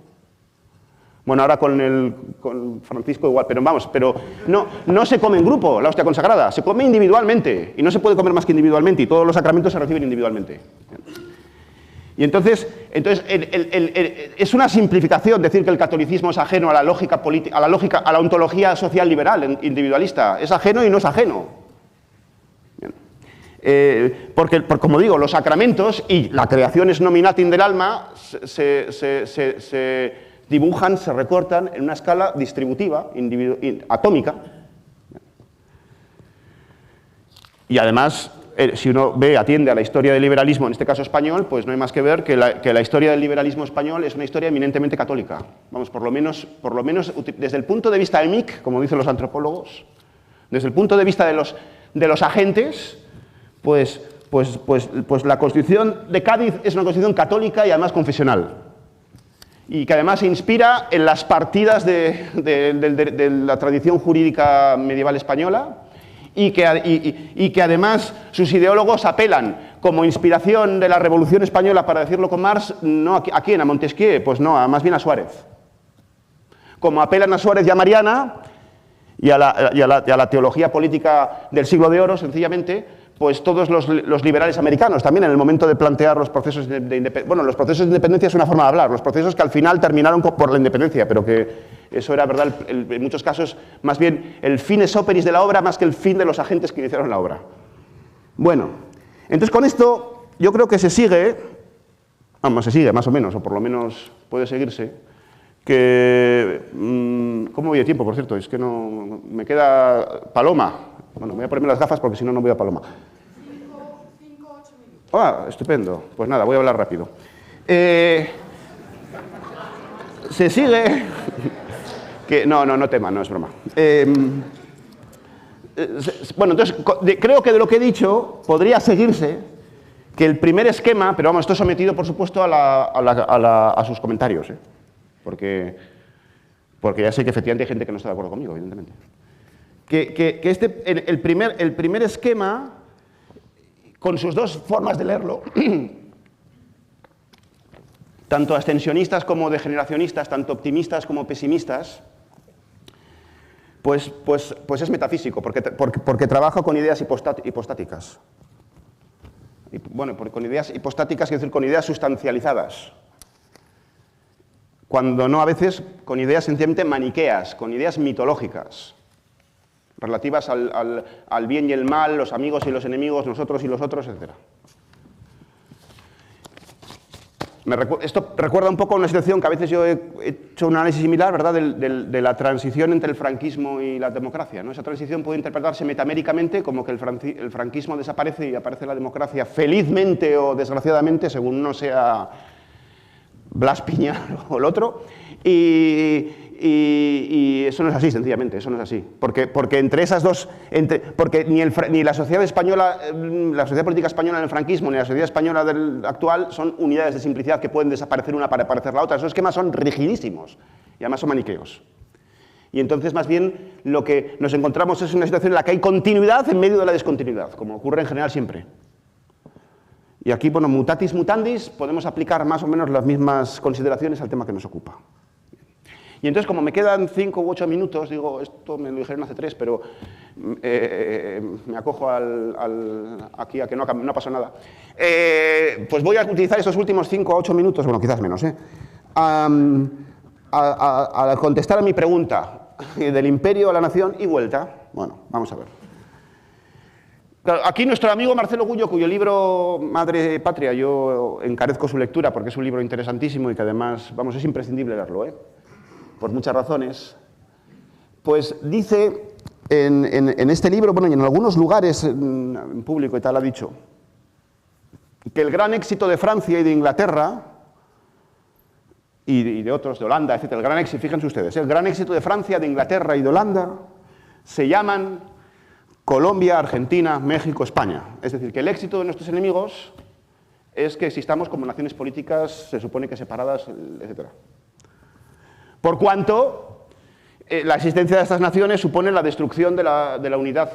Bueno, ahora con Francisco igual, pero vamos, pero no se come en grupo la hostia consagrada, se come individualmente, y no se puede comer más que individualmente, y todos los sacramentos se reciben individualmente. Y entonces es una simplificación decir que el catolicismo es ajeno a la lógica política, a la ontología social liberal, individualista. Es ajeno y no es ajeno. Porque, como digo, los sacramentos y la creationes nominatim del alma se dibujan, se recortan en una escala distributiva, atómica. Y además, si uno atiende a la historia del liberalismo, en este caso español, pues no hay más que ver que la historia del liberalismo español es una historia eminentemente católica. Vamos, por lo menos desde el punto de vista del MIC, como dicen los antropólogos, desde el punto de vista de los agentes, pues la Constitución de Cádiz es una Constitución católica y además confesional. Y que además se inspira en las partidas de la tradición jurídica medieval española, y que además sus ideólogos apelan como inspiración de la Revolución Española, para decirlo con Marx, no a quién, a Montesquieu, pues no, más bien a Suárez. Como apelan a Suárez y a Mariana y a la teología política del siglo de oro, sencillamente, pues todos los liberales americanos también en el momento de plantear los procesos de independencia. Bueno, los procesos de independencia es una forma de hablar, los procesos que al final terminaron por la independencia, pero que eso era, verdad, en muchos casos, más bien el finis operis de la obra, más que el fin de los agentes que iniciaron la obra. Bueno, entonces con esto yo creo que se sigue más o menos, o por lo menos puede seguirse, que... ¿Cómo voy de tiempo, por cierto? Es que no... Me queda Paloma. Bueno, voy a ponerme las gafas porque si no, no voy a Paloma. 5 o 8 minutos. Ah, estupendo. Pues nada, voy a hablar rápido. Se sigue... No tema, no es broma. Bueno, entonces, creo que de lo que he dicho podría seguirse que el primer esquema, pero vamos, esto sometido, por supuesto, a sus comentarios, porque ya sé que efectivamente hay gente que no está de acuerdo conmigo, evidentemente. El primer esquema, con sus dos formas de leerlo, tanto ascensionistas como degeneracionistas, tanto optimistas como pesimistas, pues es metafísico, porque trabaja con ideas hipostáticas. Bueno, con ideas hipostáticas, quiero decir, con ideas sustancializadas. Cuando no, a veces, con ideas sencillamente maniqueas, con ideas mitológicas, relativas al bien y el mal, los amigos y los enemigos, nosotros y los otros, etc. Esto recuerda un poco a una situación que a veces yo he hecho un análisis similar, ¿verdad?, de la transición entre el franquismo y la democracia, ¿no? Esa transición puede interpretarse metaméricamente como que el franquismo desaparece y aparece la democracia, felizmente o desgraciadamente, según uno sea Blas Piñar o el otro, y eso no es así, sencillamente, eso no es así. Porque entre esas dos, porque ni la sociedad española, la sociedad política española en el franquismo, ni la sociedad española actual son unidades de simplicidad que pueden desaparecer una para aparecer la otra. Esos esquemas son rigidísimos y además son maniqueos. Y entonces, más bien, lo que nos encontramos es una situación en la que hay continuidad en medio de la descontinuidad, como ocurre en general siempre. Y aquí, bueno, mutatis mutandis, podemos aplicar más o menos las mismas consideraciones al tema que nos ocupa. Y entonces, como me quedan 5 u 8 minutos, digo, esto me lo dijeron hace 3, pero me acojo aquí a que no ha pasado nada, pues voy a utilizar esos últimos 5 a 8 minutos, bueno, quizás menos, a contestar a mi pregunta del imperio a la nación y vuelta. Bueno, vamos a ver. Claro, aquí nuestro amigo Marcelo Gullo, cuyo libro Madre Patria, yo encarezco su lectura porque es un libro interesantísimo y que además, vamos, es imprescindible leerlo, por muchas razones, pues dice en este libro, bueno, y en algunos lugares en público y tal, ha dicho que el gran éxito de Francia y de Inglaterra y de otros, de Holanda, etc., el gran éxito, fíjense ustedes, el gran éxito de Francia, de Inglaterra y de Holanda se llaman Colombia, Argentina, México, España. Es decir, que el éxito de nuestros enemigos es que existamos como naciones políticas, se supone que separadas, etc. Por cuanto la existencia de estas naciones supone la destrucción de la unidad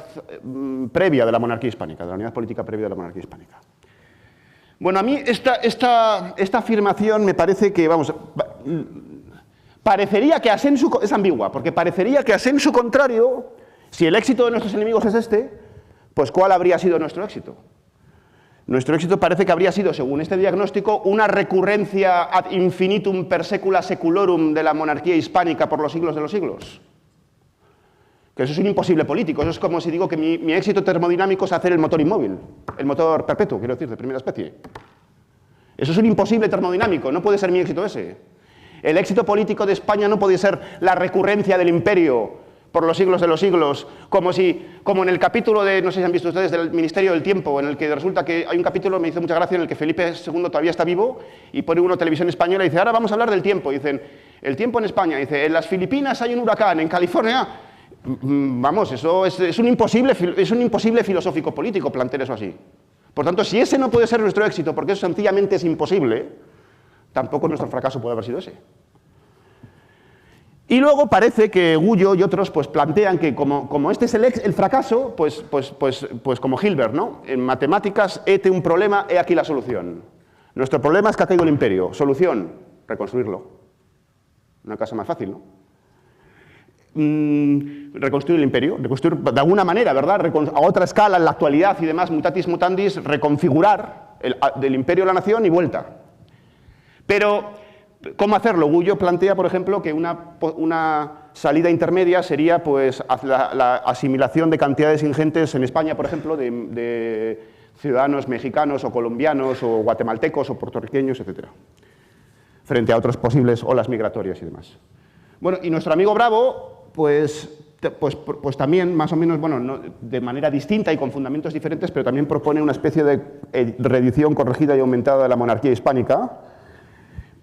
previa de la monarquía hispánica, de la unidad política previa de la monarquía hispánica. Bueno, a mí esta afirmación me parece que, vamos, parecería que a sensu, es ambigua, porque parecería que a sensu contrario, si el éxito de nuestros enemigos es este, pues ¿cuál habría sido nuestro éxito? Nuestro éxito parece que habría sido, según este diagnóstico, una recurrencia ad infinitum per secula seculorum de la monarquía hispánica por los siglos de los siglos. Que eso es un imposible político. Eso es como si digo que mi éxito termodinámico es hacer el motor inmóvil, el motor perpetuo, quiero decir, de primera especie. Eso es un imposible termodinámico, no puede ser mi éxito ese. El éxito político de España no puede ser la recurrencia del imperio por los siglos de los siglos, como en el capítulo de, no sé si han visto ustedes, del Ministerio del Tiempo, en el que resulta que hay un capítulo, me hizo mucha gracia, en el que Felipe II todavía está vivo y pone uno televisión española y dice, ahora vamos a hablar del tiempo. Y dicen, el tiempo en España, dice, en las Filipinas hay un huracán, en California... Vamos, eso es un imposible filosófico político plantear eso así. Por tanto, si ese no puede ser nuestro éxito, porque eso sencillamente es imposible, tampoco nuestro fracaso puede haber sido ese. Y luego parece que Gullo y otros pues plantean que como este es el fracaso, pues como Hilbert, ¿no? En matemáticas, hete un problema, he aquí la solución. Nuestro problema es que ha caído el imperio. Solución, reconstruirlo. Una cosa más fácil, ¿no? Reconstruir el imperio, reconstruir de alguna manera, ¿verdad? A otra escala, en la actualidad y demás, mutatis mutandis, reconfigurar del imperio a la nación y vuelta. Pero, ¿cómo hacerlo? Gullo plantea, por ejemplo, que una salida intermedia sería pues, la asimilación de cantidades ingentes en España, por ejemplo, de ciudadanos mexicanos o colombianos o guatemaltecos o puertorriqueños, etc., frente a otras posibles olas migratorias y demás. Bueno, y nuestro amigo Bravo, pues también, más o menos, bueno, no, de manera distinta y con fundamentos diferentes, pero también propone una especie de reedición corregida y aumentada de la monarquía hispánica.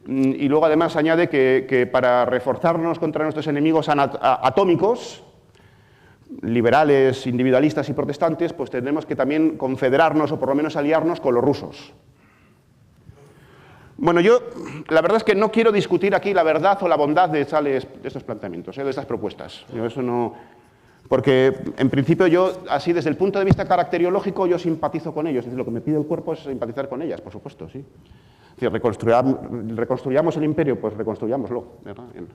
Y luego además añade que para reforzarnos contra nuestros enemigos atómicos, liberales, individualistas y protestantes, pues tendremos que también confederarnos o por lo menos aliarnos con los rusos. Bueno, yo la verdad es que no quiero discutir aquí la verdad o la bondad de estos planteamientos, de estas propuestas. Yo eso no, porque en principio yo, así desde el punto de vista caracteriológico, yo simpatizo con ellos. Es decir, lo que me pide el cuerpo es simpatizar con ellas, por supuesto, sí. Es decir, reconstruyamos el imperio, pues reconstruyámoslo, ¿verdad? Bien.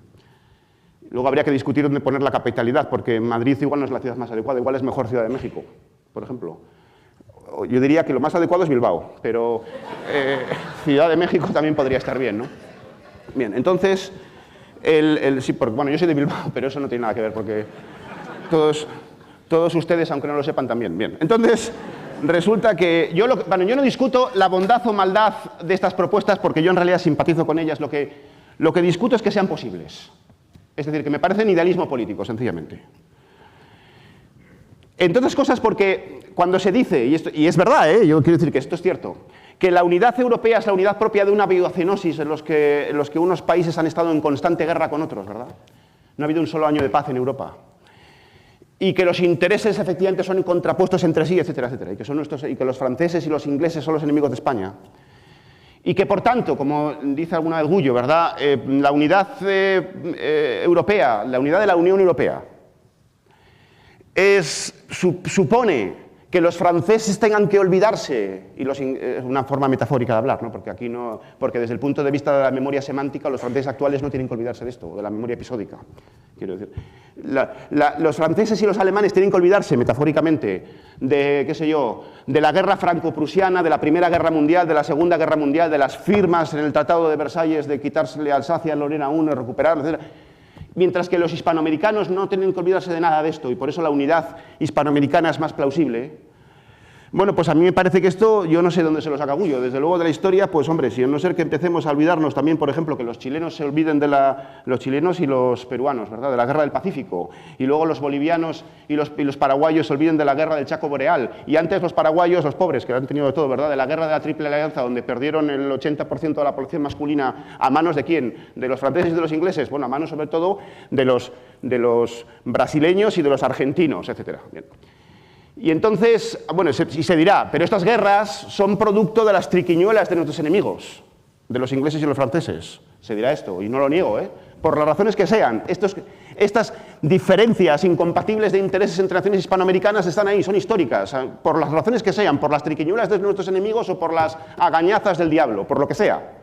Luego habría que discutir dónde poner la capitalidad, porque Madrid igual no es la ciudad más adecuada, igual es mejor Ciudad de México, por ejemplo. Yo diría que lo más adecuado es Bilbao, pero Ciudad de México también podría estar bien, ¿no? Bien, entonces, sí, porque, bueno, yo soy de Bilbao, pero eso no tiene nada que ver, porque todos ustedes, aunque no lo sepan, también. Bien, entonces, resulta que yo no discuto la bondad o maldad de estas propuestas, porque yo en realidad simpatizo con ellas. Lo que discuto es que sean posibles. Es decir, que me parecen idealismo político, sencillamente. Entre otras cosas porque cuando se dice, y es verdad, yo quiero decir que esto es cierto, que la unidad europea es la unidad propia de una biocenosis en los que unos países han estado en constante guerra con otros, ¿verdad? No ha habido un solo año de paz en Europa. Y que los intereses efectivamente son contrapuestos entre sí, etcétera, etcétera. Y que los franceses y los ingleses son los enemigos de España. Y que, por tanto, como dice alguna vez Gullo, ¿verdad? La unidad europea, la unidad de la Unión Europea, supone que los franceses tengan que olvidarse, y es una forma metafórica de hablar, ¿no? Porque desde el punto de vista de la memoria semántica, los franceses actuales no tienen que olvidarse de esto, de la memoria episódica. Quiero decir, los franceses y los alemanes tienen que olvidarse, metafóricamente, de, qué sé yo, de la guerra franco-prusiana, de la Primera Guerra Mundial, de la Segunda Guerra Mundial, de las firmas en el Tratado de Versalles de quitársele a Alsacia, Lorena a uno, recuperarlo, etc. Mientras que los hispanoamericanos no tienen que olvidarse de nada de esto, y por eso la unidad hispanoamericana es más plausible. Bueno, pues a mí me parece que esto, yo no sé dónde se lo saca Gullo. Desde luego de la historia, pues hombre, si a no ser que empecemos a olvidarnos también, por ejemplo, que los chilenos se olviden de los chilenos y los peruanos, ¿verdad?, de la guerra del Pacífico, y luego los bolivianos y los paraguayos se olviden de la guerra del Chaco Boreal, y antes los paraguayos, los pobres, que han tenido de todo, ¿verdad?, de la guerra de la Triple Alianza, donde perdieron el 80% de la población masculina, ¿a manos de quién? ¿De los franceses y de los ingleses? Bueno, a manos sobre todo de los brasileños y de los argentinos, etcétera. Bien. Y entonces, bueno, se dirá, pero estas guerras son producto de las triquiñuelas de nuestros enemigos, de los ingleses y los franceses. Se dirá esto, y no lo niego, por las razones que sean. Estas diferencias incompatibles de intereses entre naciones hispanoamericanas están ahí, son históricas, por las razones que sean, por las triquiñuelas de nuestros enemigos o por las agañazas del diablo, por lo que sea.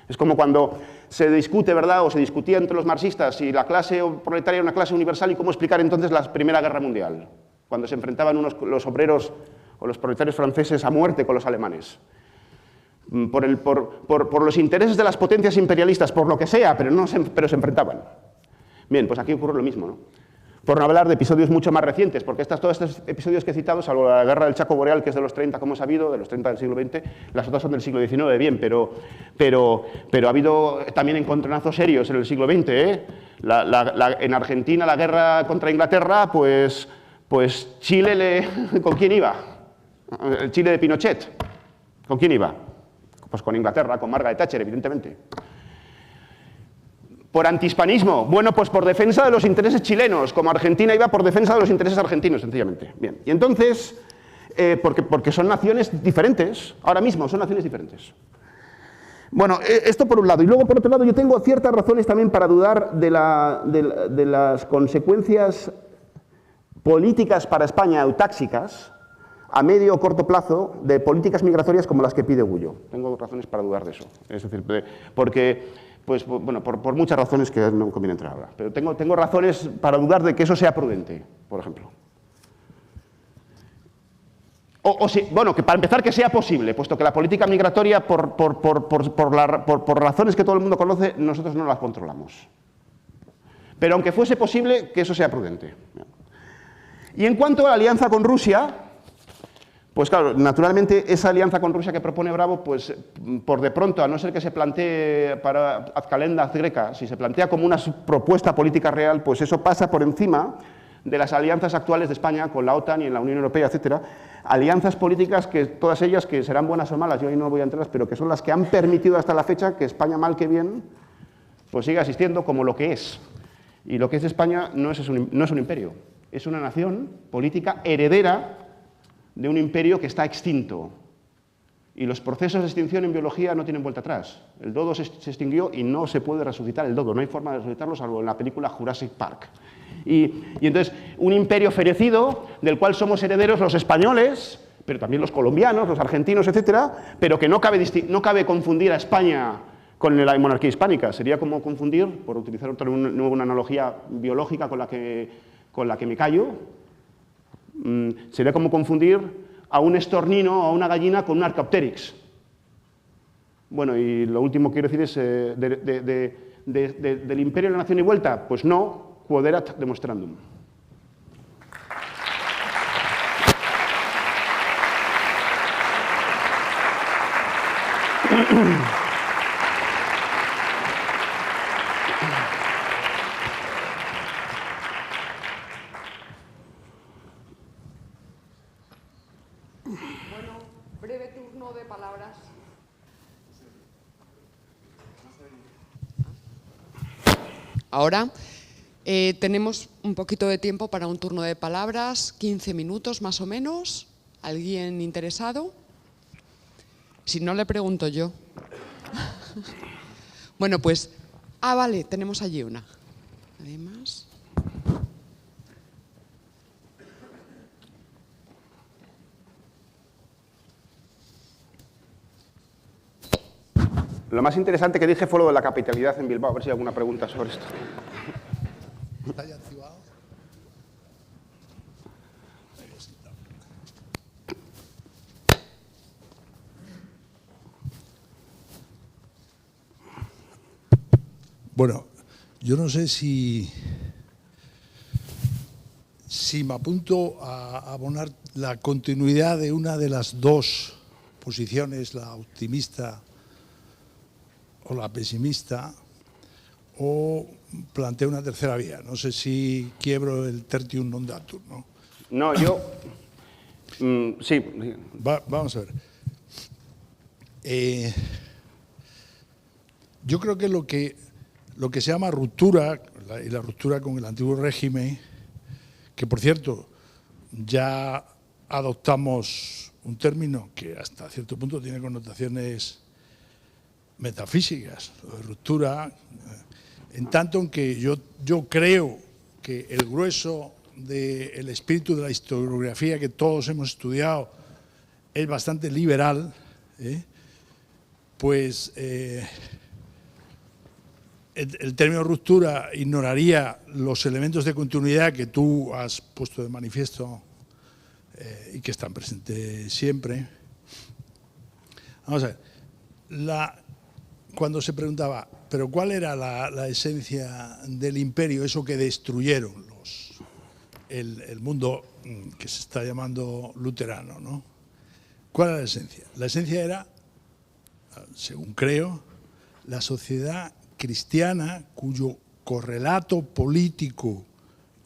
Es como cuando se discute, ¿verdad?, o se discutía entre los marxistas si la clase proletaria era una clase universal y cómo explicar entonces la Primera Guerra Mundial, cuando se enfrentaban los obreros o los proletarios franceses a muerte con los alemanes. Por los intereses de las potencias imperialistas, por lo que sea, pero se enfrentaban. Bien, pues aquí ocurre lo mismo, ¿no? Por no hablar de episodios mucho más recientes, porque todos estos episodios que he citado, salvo la guerra del Chaco Boreal, que es de los 30, como he sabido, de los 30 del siglo XX, las otras son del siglo XIX, bien, pero ha habido también encontronazos serios en el siglo XX, ¿eh? En Argentina, la guerra contra Inglaterra, pues Chile, ¿con quién iba? El Chile de Pinochet, ¿con quién iba? Pues con Inglaterra, con Margaret Thatcher, evidentemente. Por antihispanismo, bueno, pues por defensa de los intereses chilenos, como Argentina iba por defensa de los intereses argentinos, sencillamente. Bien, y entonces, porque son naciones diferentes, ahora mismo son naciones diferentes. Bueno, esto por un lado. Y luego, por otro lado, yo tengo ciertas razones también para dudar de las consecuencias políticas para España eutáxicas, a medio o corto plazo, de políticas migratorias como las que pide Gullo. Tengo razones para dudar de eso. Es decir, porque... Pues, bueno, por muchas razones que no conviene entrar ahora. Pero tengo razones para dudar de que eso sea prudente, por ejemplo. Bueno, que para empezar que sea posible, puesto que la política migratoria, por razones que todo el mundo conoce, nosotros no las controlamos. Pero aunque fuese posible, que eso sea prudente. Y en cuanto a la alianza con Rusia, pues claro, naturalmente esa alianza con Rusia que propone Bravo, pues por de pronto, a no ser que se plantee para Azcalenda greca, si se plantea como una propuesta política real, pues eso pasa por encima de las alianzas actuales de España con la OTAN y en la Unión Europea, etcétera, alianzas políticas que todas ellas que serán buenas o malas, yo ahí no voy a entrar, pero que son las que han permitido hasta la fecha que España, mal que bien, pues siga existiendo como lo que es. Y lo que es España no es un imperio, es una nación política heredera de un imperio que está extinto. Y los procesos de extinción en biología no tienen vuelta atrás. El dodo se extinguió y no se puede resucitar el dodo, no hay forma de resucitarlo salvo en la película Jurassic Park. Y entonces, un imperio ferecido, del cual somos herederos los españoles, pero también los colombianos, los argentinos, etcétera, pero que no cabe confundir a España con la monarquía hispánica. Sería como confundir, por utilizar una analogía biológica con la que me callo, sería como confundir a un estornino o a una gallina con un Archaeopteryx. Bueno, y lo último que quiero decir es, ¿del imperio de la nación y vuelta? Pues no, quod erat demonstrandum. Bueno, breve turno de palabras. Ahora tenemos un poquito de tiempo para un turno de palabras, 15 minutos más o menos. ¿Alguien interesado? Si no, le pregunto yo. Bueno, pues... vale, tenemos allí una. ¿Nadie más? Lo más interesante que dije fue lo de la capitalidad en Bilbao. A ver si hay alguna pregunta sobre esto. ¿Está ya activado? Bueno, yo no sé si me apunto a abonar la continuidad de una de las dos posiciones, la optimista o la pesimista, o planteo una tercera vía. No sé si quiebro el tertium non datur, ¿no? No, yo... sí. Vamos a ver. Yo creo que lo que se llama ruptura, y la ruptura con el antiguo régimen, que por cierto ya adoptamos un término que hasta cierto punto tiene connotaciones metafísicas, lo de ruptura, en tanto en que yo creo que el grueso del espíritu de la historiografía que todos hemos estudiado es bastante liberal, pues el término ruptura ignoraría los elementos de continuidad que tú has puesto de manifiesto y que están presentes siempre. Vamos a ver, cuando se preguntaba, ¿pero cuál era la esencia del imperio, eso que destruyeron el mundo que se está llamando luterano, ¿no? ¿Cuál era la esencia? La esencia era, según creo, la sociedad cristiana cuyo correlato político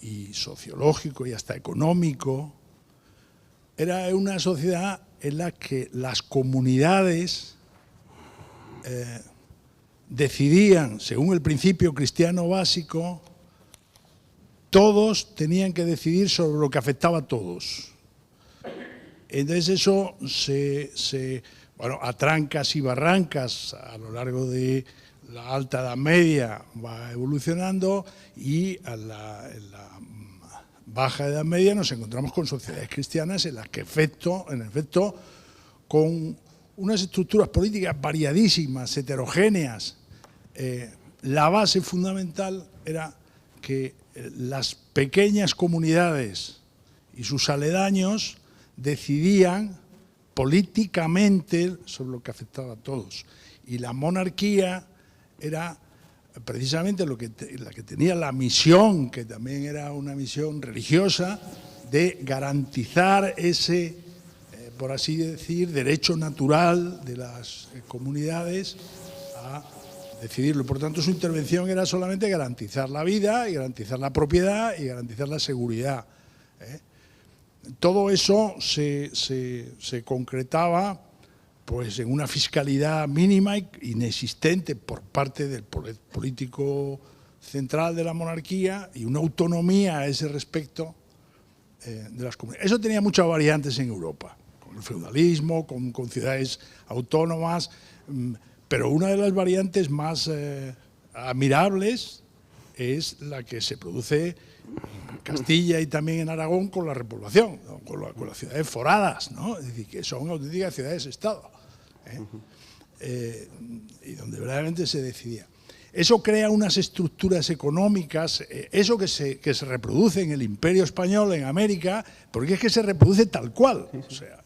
y sociológico y hasta económico era una sociedad en la que las comunidades decidían, según el principio cristiano básico, todos tenían que decidir sobre lo que afectaba a todos. Entonces eso bueno, a trancas y barrancas a lo largo de la Alta Edad Media va evolucionando y en la Baja Edad Media nos encontramos con sociedades cristianas en las que, en efecto, con unas estructuras políticas variadísimas, heterogéneas, la base fundamental era que las pequeñas comunidades y sus aledaños decidían políticamente sobre lo que afectaba a todos. Y la monarquía era precisamente la que tenía la misión, que también era una misión religiosa, de garantizar ese, por así decir, derecho natural de las comunidades a decidirlo. Por tanto, su intervención era solamente garantizar la vida y garantizar la propiedad y garantizar la seguridad. Todo eso se concretaba pues, en una fiscalidad mínima e inexistente por parte del poder político central de la monarquía y una autonomía a ese respecto de las comunidades. Eso tenía muchas variantes en Europa, con el feudalismo, con ciudades autónomas, pero una de las variantes más admirables es la que se produce en Castilla y también en Aragón con la repoblación, ¿no? con las ciudades foradas, ¿no? Es decir, que son auténticas ciudades-estado, y donde verdaderamente se decidía. Eso crea unas estructuras económicas, eso que se reproduce en el Imperio Español, en América, porque es que se reproduce tal cual. O sea,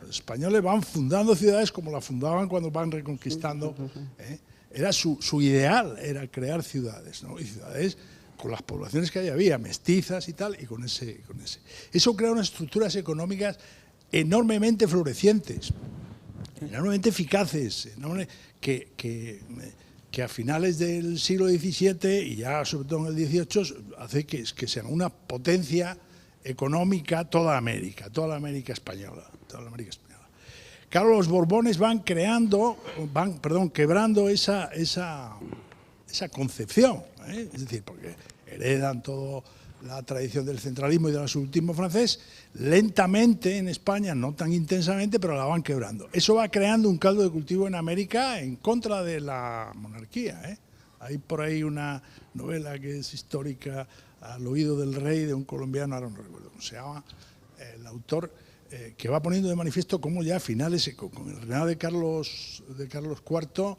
los españoles van fundando ciudades como las fundaban cuando van reconquistando. Era su ideal, era crear ciudades, ¿no? Y ciudades con las poblaciones que había, mestizas y tal, y con ese. Eso crea unas estructuras económicas enormemente florecientes, enormemente eficaces, que a finales del siglo XVII y ya sobre todo en el XVIII hace que sean una potencia económica toda la América española. Claro, los Borbones van quebrando esa concepción, es decir, porque heredan toda la tradición del centralismo y del absolutismo francés, lentamente en España, no tan intensamente, pero la van quebrando. Eso va creando un caldo de cultivo en América en contra de la monarquía. Hay por ahí una novela que es histórica, Al oído del rey, de un colombiano, ahora no recuerdo cómo se llama, el autor, que va poniendo de manifiesto cómo ya a finales, con el reinado de Carlos IV,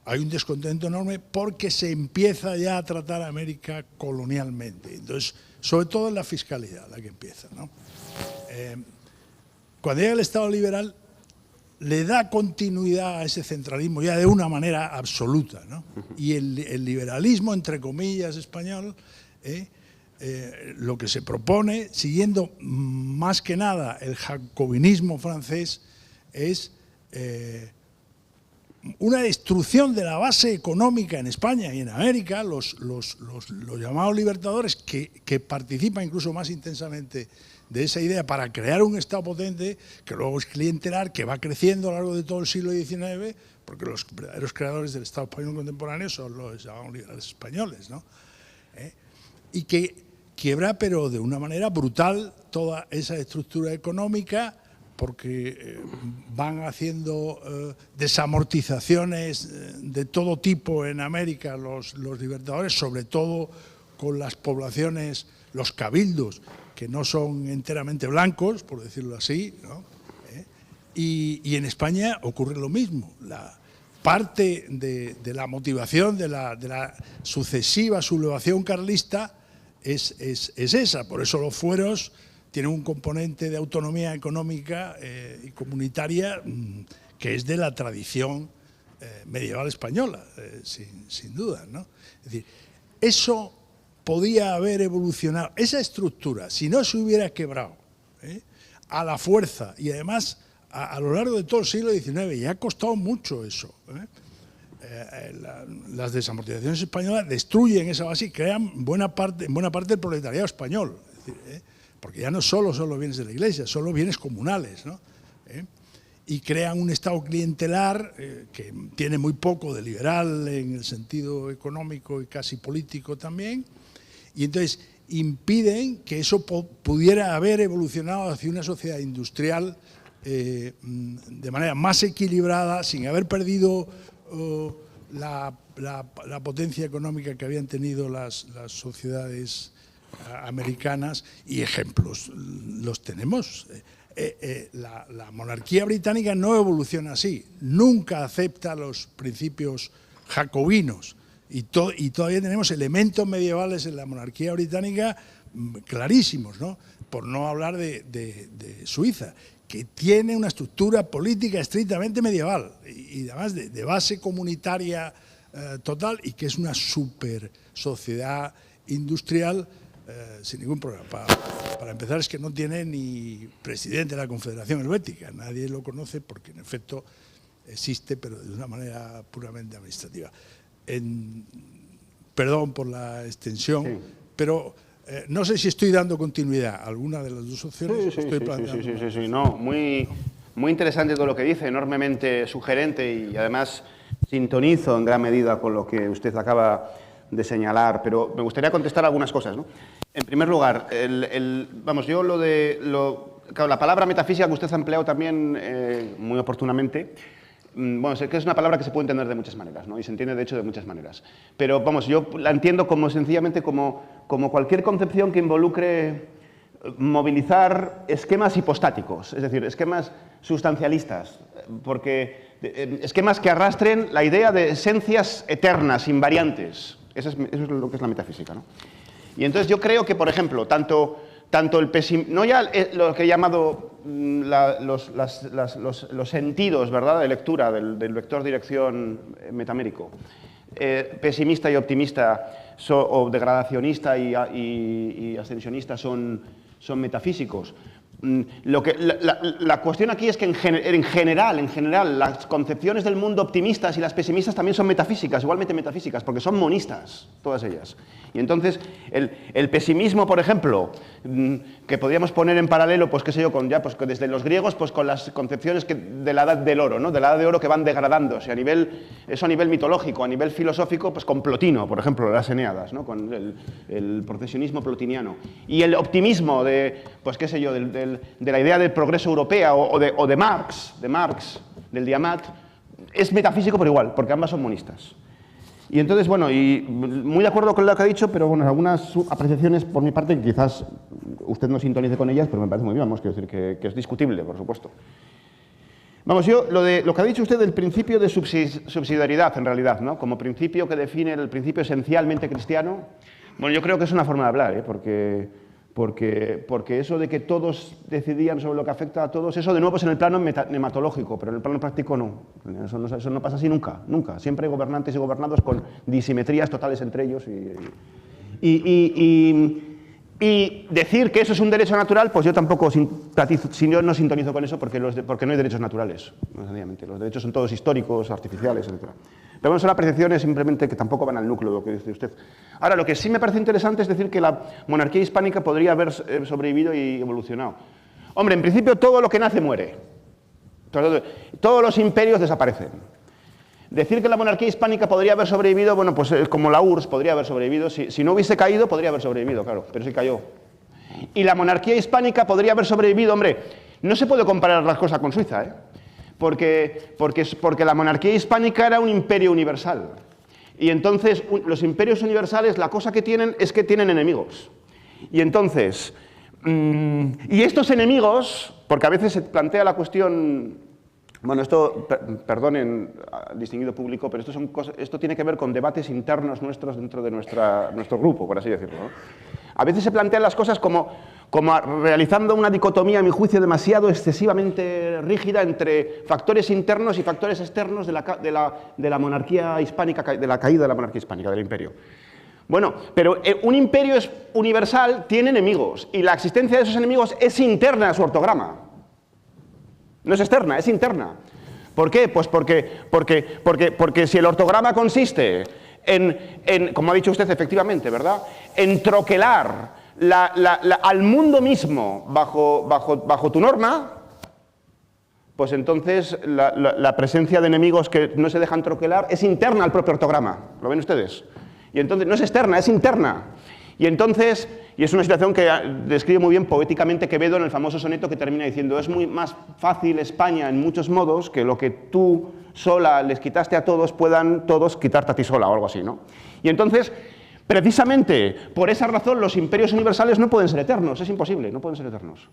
hay un descontento enorme porque se empieza ya a tratar a América colonialmente. Entonces, sobre todo en la fiscalidad, la que empieza, ¿no? Cuando llega el Estado liberal, le da continuidad a ese centralismo ya de una manera absoluta, ¿no? Y el liberalismo, entre comillas, español, lo que se propone, siguiendo más que nada el jacobinismo francés, es una destrucción de la base económica en España y en América, los llamados libertadores, que participan incluso más intensamente de esa idea para crear un Estado potente, que luego es clientelar, que va creciendo a lo largo de todo el siglo XIX, porque los verdaderos creadores del Estado español contemporáneo son los llamados liberales españoles, ¿no? Y que quiebra, pero de una manera brutal, toda esa estructura económica, porque van haciendo desamortizaciones de todo tipo en América los libertadores, sobre todo con las poblaciones, los cabildos, que no son enteramente blancos, por decirlo así, ¿no? Y en España ocurre lo mismo. parte de la motivación de la sucesiva sublevación carlista es esa. Por eso los fueros tienen un componente de autonomía económica y comunitaria que es de la tradición medieval española, sin duda, ¿no? Es decir, eso podía haber evolucionado, esa estructura, si no se hubiera quebrado a la fuerza y además a lo largo de todo el siglo XIX, y ha costado mucho eso. Las desamortizaciones españolas destruyen esa base y crean en buena parte el proletariado español. Es decir, porque ya no solo son los bienes de la Iglesia, son los bienes comunales, ¿no? Y crean un Estado clientelar que tiene muy poco de liberal en el sentido económico y casi político también, y entonces impiden que eso pudiera haber evolucionado hacia una sociedad industrial de manera más equilibrada, sin haber perdido la potencia económica que habían tenido las sociedades americanas, y ejemplos los tenemos. La monarquía británica no evoluciona así, nunca acepta los principios jacobinos, y todavía tenemos elementos medievales en la monarquía británica clarísimos, ¿no? Por no hablar de Suiza, que tiene una estructura política estrictamente medieval y además de base comunitaria total, y que es una super sociedad industrial sin ningún problema. Para empezar, es que no tiene ni presidente de la Confederación Helvética, nadie lo conoce porque en efecto existe, pero de una manera puramente administrativa. Perdón por la extensión, sí, pero no sé si estoy dando continuidad a alguna de las dos opciones. Sí, no, muy interesante todo lo que dice, enormemente sugerente, y además sintonizo en gran medida con lo que usted acaba de señalar, pero me gustaría contestar algunas cosas, ¿no? En primer lugar, claro, la palabra metafísica que usted ha empleado también muy oportunamente, bueno, sé que es una palabra que se puede entender de muchas maneras, ¿no? Y se entiende de hecho de muchas maneras, pero vamos, yo la entiendo como sencillamente como cualquier concepción que involucre movilizar esquemas hipostáticos, es decir, esquemas sustancialistas, porque esquemas que arrastren la idea de esencias eternas, invariantes. Eso es lo que es la metafísica, ¿no? Y entonces yo creo que, por ejemplo, tanto el pesimismo, no ya lo que he llamado los sentidos, ¿verdad?, de lectura del vector dirección metamérico, pesimista y optimista, o degradacionista y ascensionista son metafísicos. La cuestión aquí es que en general, las concepciones del mundo optimistas y las pesimistas también son metafísicas, igualmente metafísicas, porque son monistas, todas ellas. Y entonces, el pesimismo, por ejemplo, que podríamos poner en paralelo, pues qué sé yo, desde los griegos, pues con las concepciones de la edad del oro, ¿no? De la edad de oro que van degradándose, eso a nivel mitológico, a nivel filosófico, pues con Plotino, por ejemplo, las Eneadas, ¿no? Con el procesionismo plotiniano. Y el optimismo pues qué sé yo, de la idea del progreso europea o de Marx, del Diamat, es metafísico por igual, porque ambas son monistas. Y entonces, bueno, y muy de acuerdo con lo que ha dicho, pero bueno, algunas apreciaciones por mi parte, que quizás usted no sintonice con ellas, pero me parece muy bien, vamos, quiero decir que es discutible, por supuesto. Vamos, yo, lo que ha dicho usted del principio de subsidiariedad, en realidad, ¿no? Como principio que define el principio esencialmente cristiano, bueno, yo creo que es una forma de hablar, porque eso de que todos decidían sobre lo que afecta a todos, eso de nuevo es en el plano nematológico, pero en el plano práctico no. Eso no pasa así nunca, nunca. Siempre hay gobernantes y gobernados con disimetrías totales entre ellos. Y decir que eso es un derecho natural, pues yo tampoco yo no sintonizo con eso, porque no hay derechos naturales, sencillamente. Los derechos son todos históricos, artificiales, etc. Pero bueno, son apreciaciones simplemente que tampoco van al núcleo de lo que dice usted. Ahora, lo que sí me parece interesante es decir que la monarquía hispánica podría haber sobrevivido y evolucionado. Hombre, en principio todo lo que nace muere. Todos los imperios desaparecen. Decir que la monarquía hispánica podría haber sobrevivido, bueno, pues como la URSS podría haber sobrevivido, si no hubiese caído podría haber sobrevivido, claro, pero sí cayó. Y la monarquía hispánica podría haber sobrevivido, hombre, no se puede comparar las cosas con Suiza, ¿eh? Porque la monarquía hispánica era un imperio universal. Y entonces los imperios universales, la cosa que tienen es que tienen enemigos. Y entonces, y estos enemigos, porque a veces se plantea la cuestión Bueno, esto, perdonen, distinguido público, pero esto tiene que ver con debates internos nuestros dentro de nuestro grupo, por así decirlo, ¿no? A veces se plantean las cosas como realizando una dicotomía, a mi juicio, demasiado excesivamente rígida entre factores internos y factores externos de la monarquía hispánica, de la caída de la monarquía hispánica, del imperio. Bueno, pero un imperio es universal, tiene enemigos, y la existencia de esos enemigos es interna a su ortograma. No es externa, es interna. ¿Por qué? Pues porque si el ortograma consiste en, como ha dicho usted efectivamente, ¿verdad?, en troquelar al mundo mismo bajo tu norma, pues entonces la presencia de enemigos que no se dejan troquelar es interna al propio ortograma. ¿Lo ven ustedes? Y entonces no es externa, es interna. Y entonces, y es una situación que describe muy bien poéticamente Quevedo en el famoso soneto que termina diciendo: es muy más fácil España en muchos modos que lo que tú sola les quitaste a todos, puedan todos quitarte a ti sola, o algo así, ¿no? Y entonces, precisamente por esa razón, los imperios universales no pueden ser eternos, es imposible, no pueden ser eternos.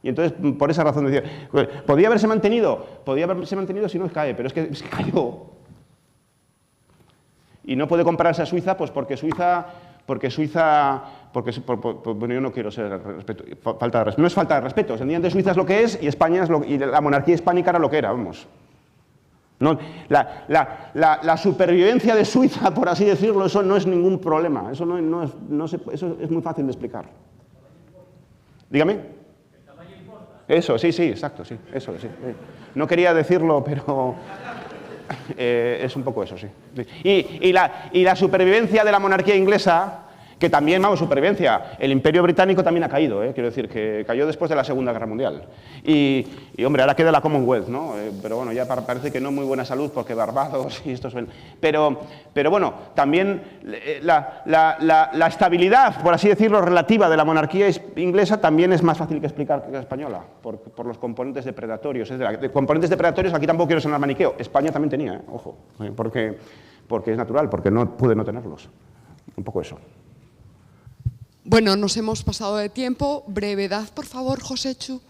Y entonces, por esa razón decía, podría haberse mantenido si no cae, pero es que cayó. Y no puede compararse a Suiza, pues porque bueno, yo no quiero ser falta de respeto. No es falta de respeto, sencillamente Suiza es lo que es y España es y la monarquía hispánica era lo que era, vamos. No, la supervivencia de Suiza, por así decirlo, eso no es ningún problema, eso eso es muy fácil de explicar. Dígame. Eso, sí, exacto, sí, eso, sí. No quería decirlo, pero es un poco eso, sí. Y la supervivencia de la monarquía inglesa, que también, vamos, supervivencia, el Imperio Británico también ha caído, quiero decir, que cayó después de la Segunda Guerra Mundial. Y hombre, ahora queda la Commonwealth, ¿no? Pero bueno, ya parece que no muy buena salud porque Barbados y estos... Pero bueno, también la estabilidad, por así decirlo, relativa de la monarquía inglesa también es más fácil que explicar que la española, por los componentes depredatorios. Es decir, componentes depredatorios, aquí tampoco quiero sonar maniqueo, España también tenía, ojo, porque es natural, porque no pude no tenerlos. Un poco eso. Bueno, nos hemos pasado de tiempo. Brevedad, por favor, Joséchu.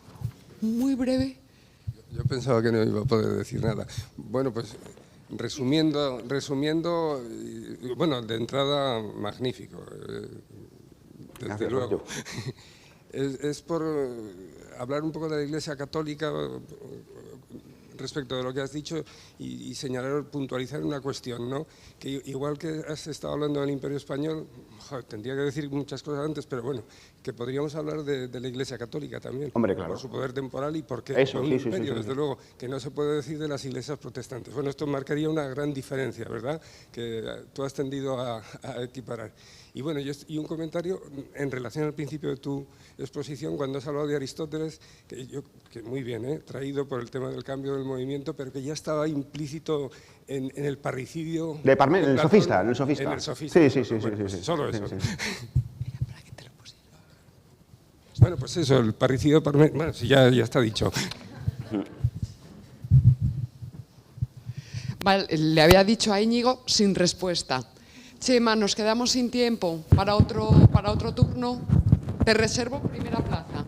Muy breve. Yo pensaba que no iba a poder decir nada. Bueno, pues resumiendo, bueno, de entrada, magnífico. Desde luego. Es por hablar un poco de la Iglesia Católica respecto de lo que has dicho y señalar, puntualizar una cuestión, ¿no? Que igual que has estado hablando del Imperio Español, joder, tendría que decir muchas cosas antes, pero bueno, que podríamos hablar de la Iglesia Católica también. Hombre, claro. Por su poder temporal y porque eso, un imperio, sí. desde luego, que no se puede decir de las iglesias protestantes. Bueno, esto marcaría una gran diferencia, ¿verdad? Que tú has tendido a equiparar. Y bueno, y un comentario en relación al principio de tu exposición, cuando has hablado de Aristóteles, que muy bien, traído por el tema del cambio del movimiento, pero que ya estaba implícito en el parricidio... De Parménides, en el sofista. En el sofista. Sí. Bueno, sí. Solo eso. Sí. Bueno, pues eso, el parricidio de Parménides, bueno, sí, ya está dicho. Vale, le había dicho a Íñigo sin respuesta. Chema, nos quedamos sin tiempo para otro turno. Te reservo primera plaza.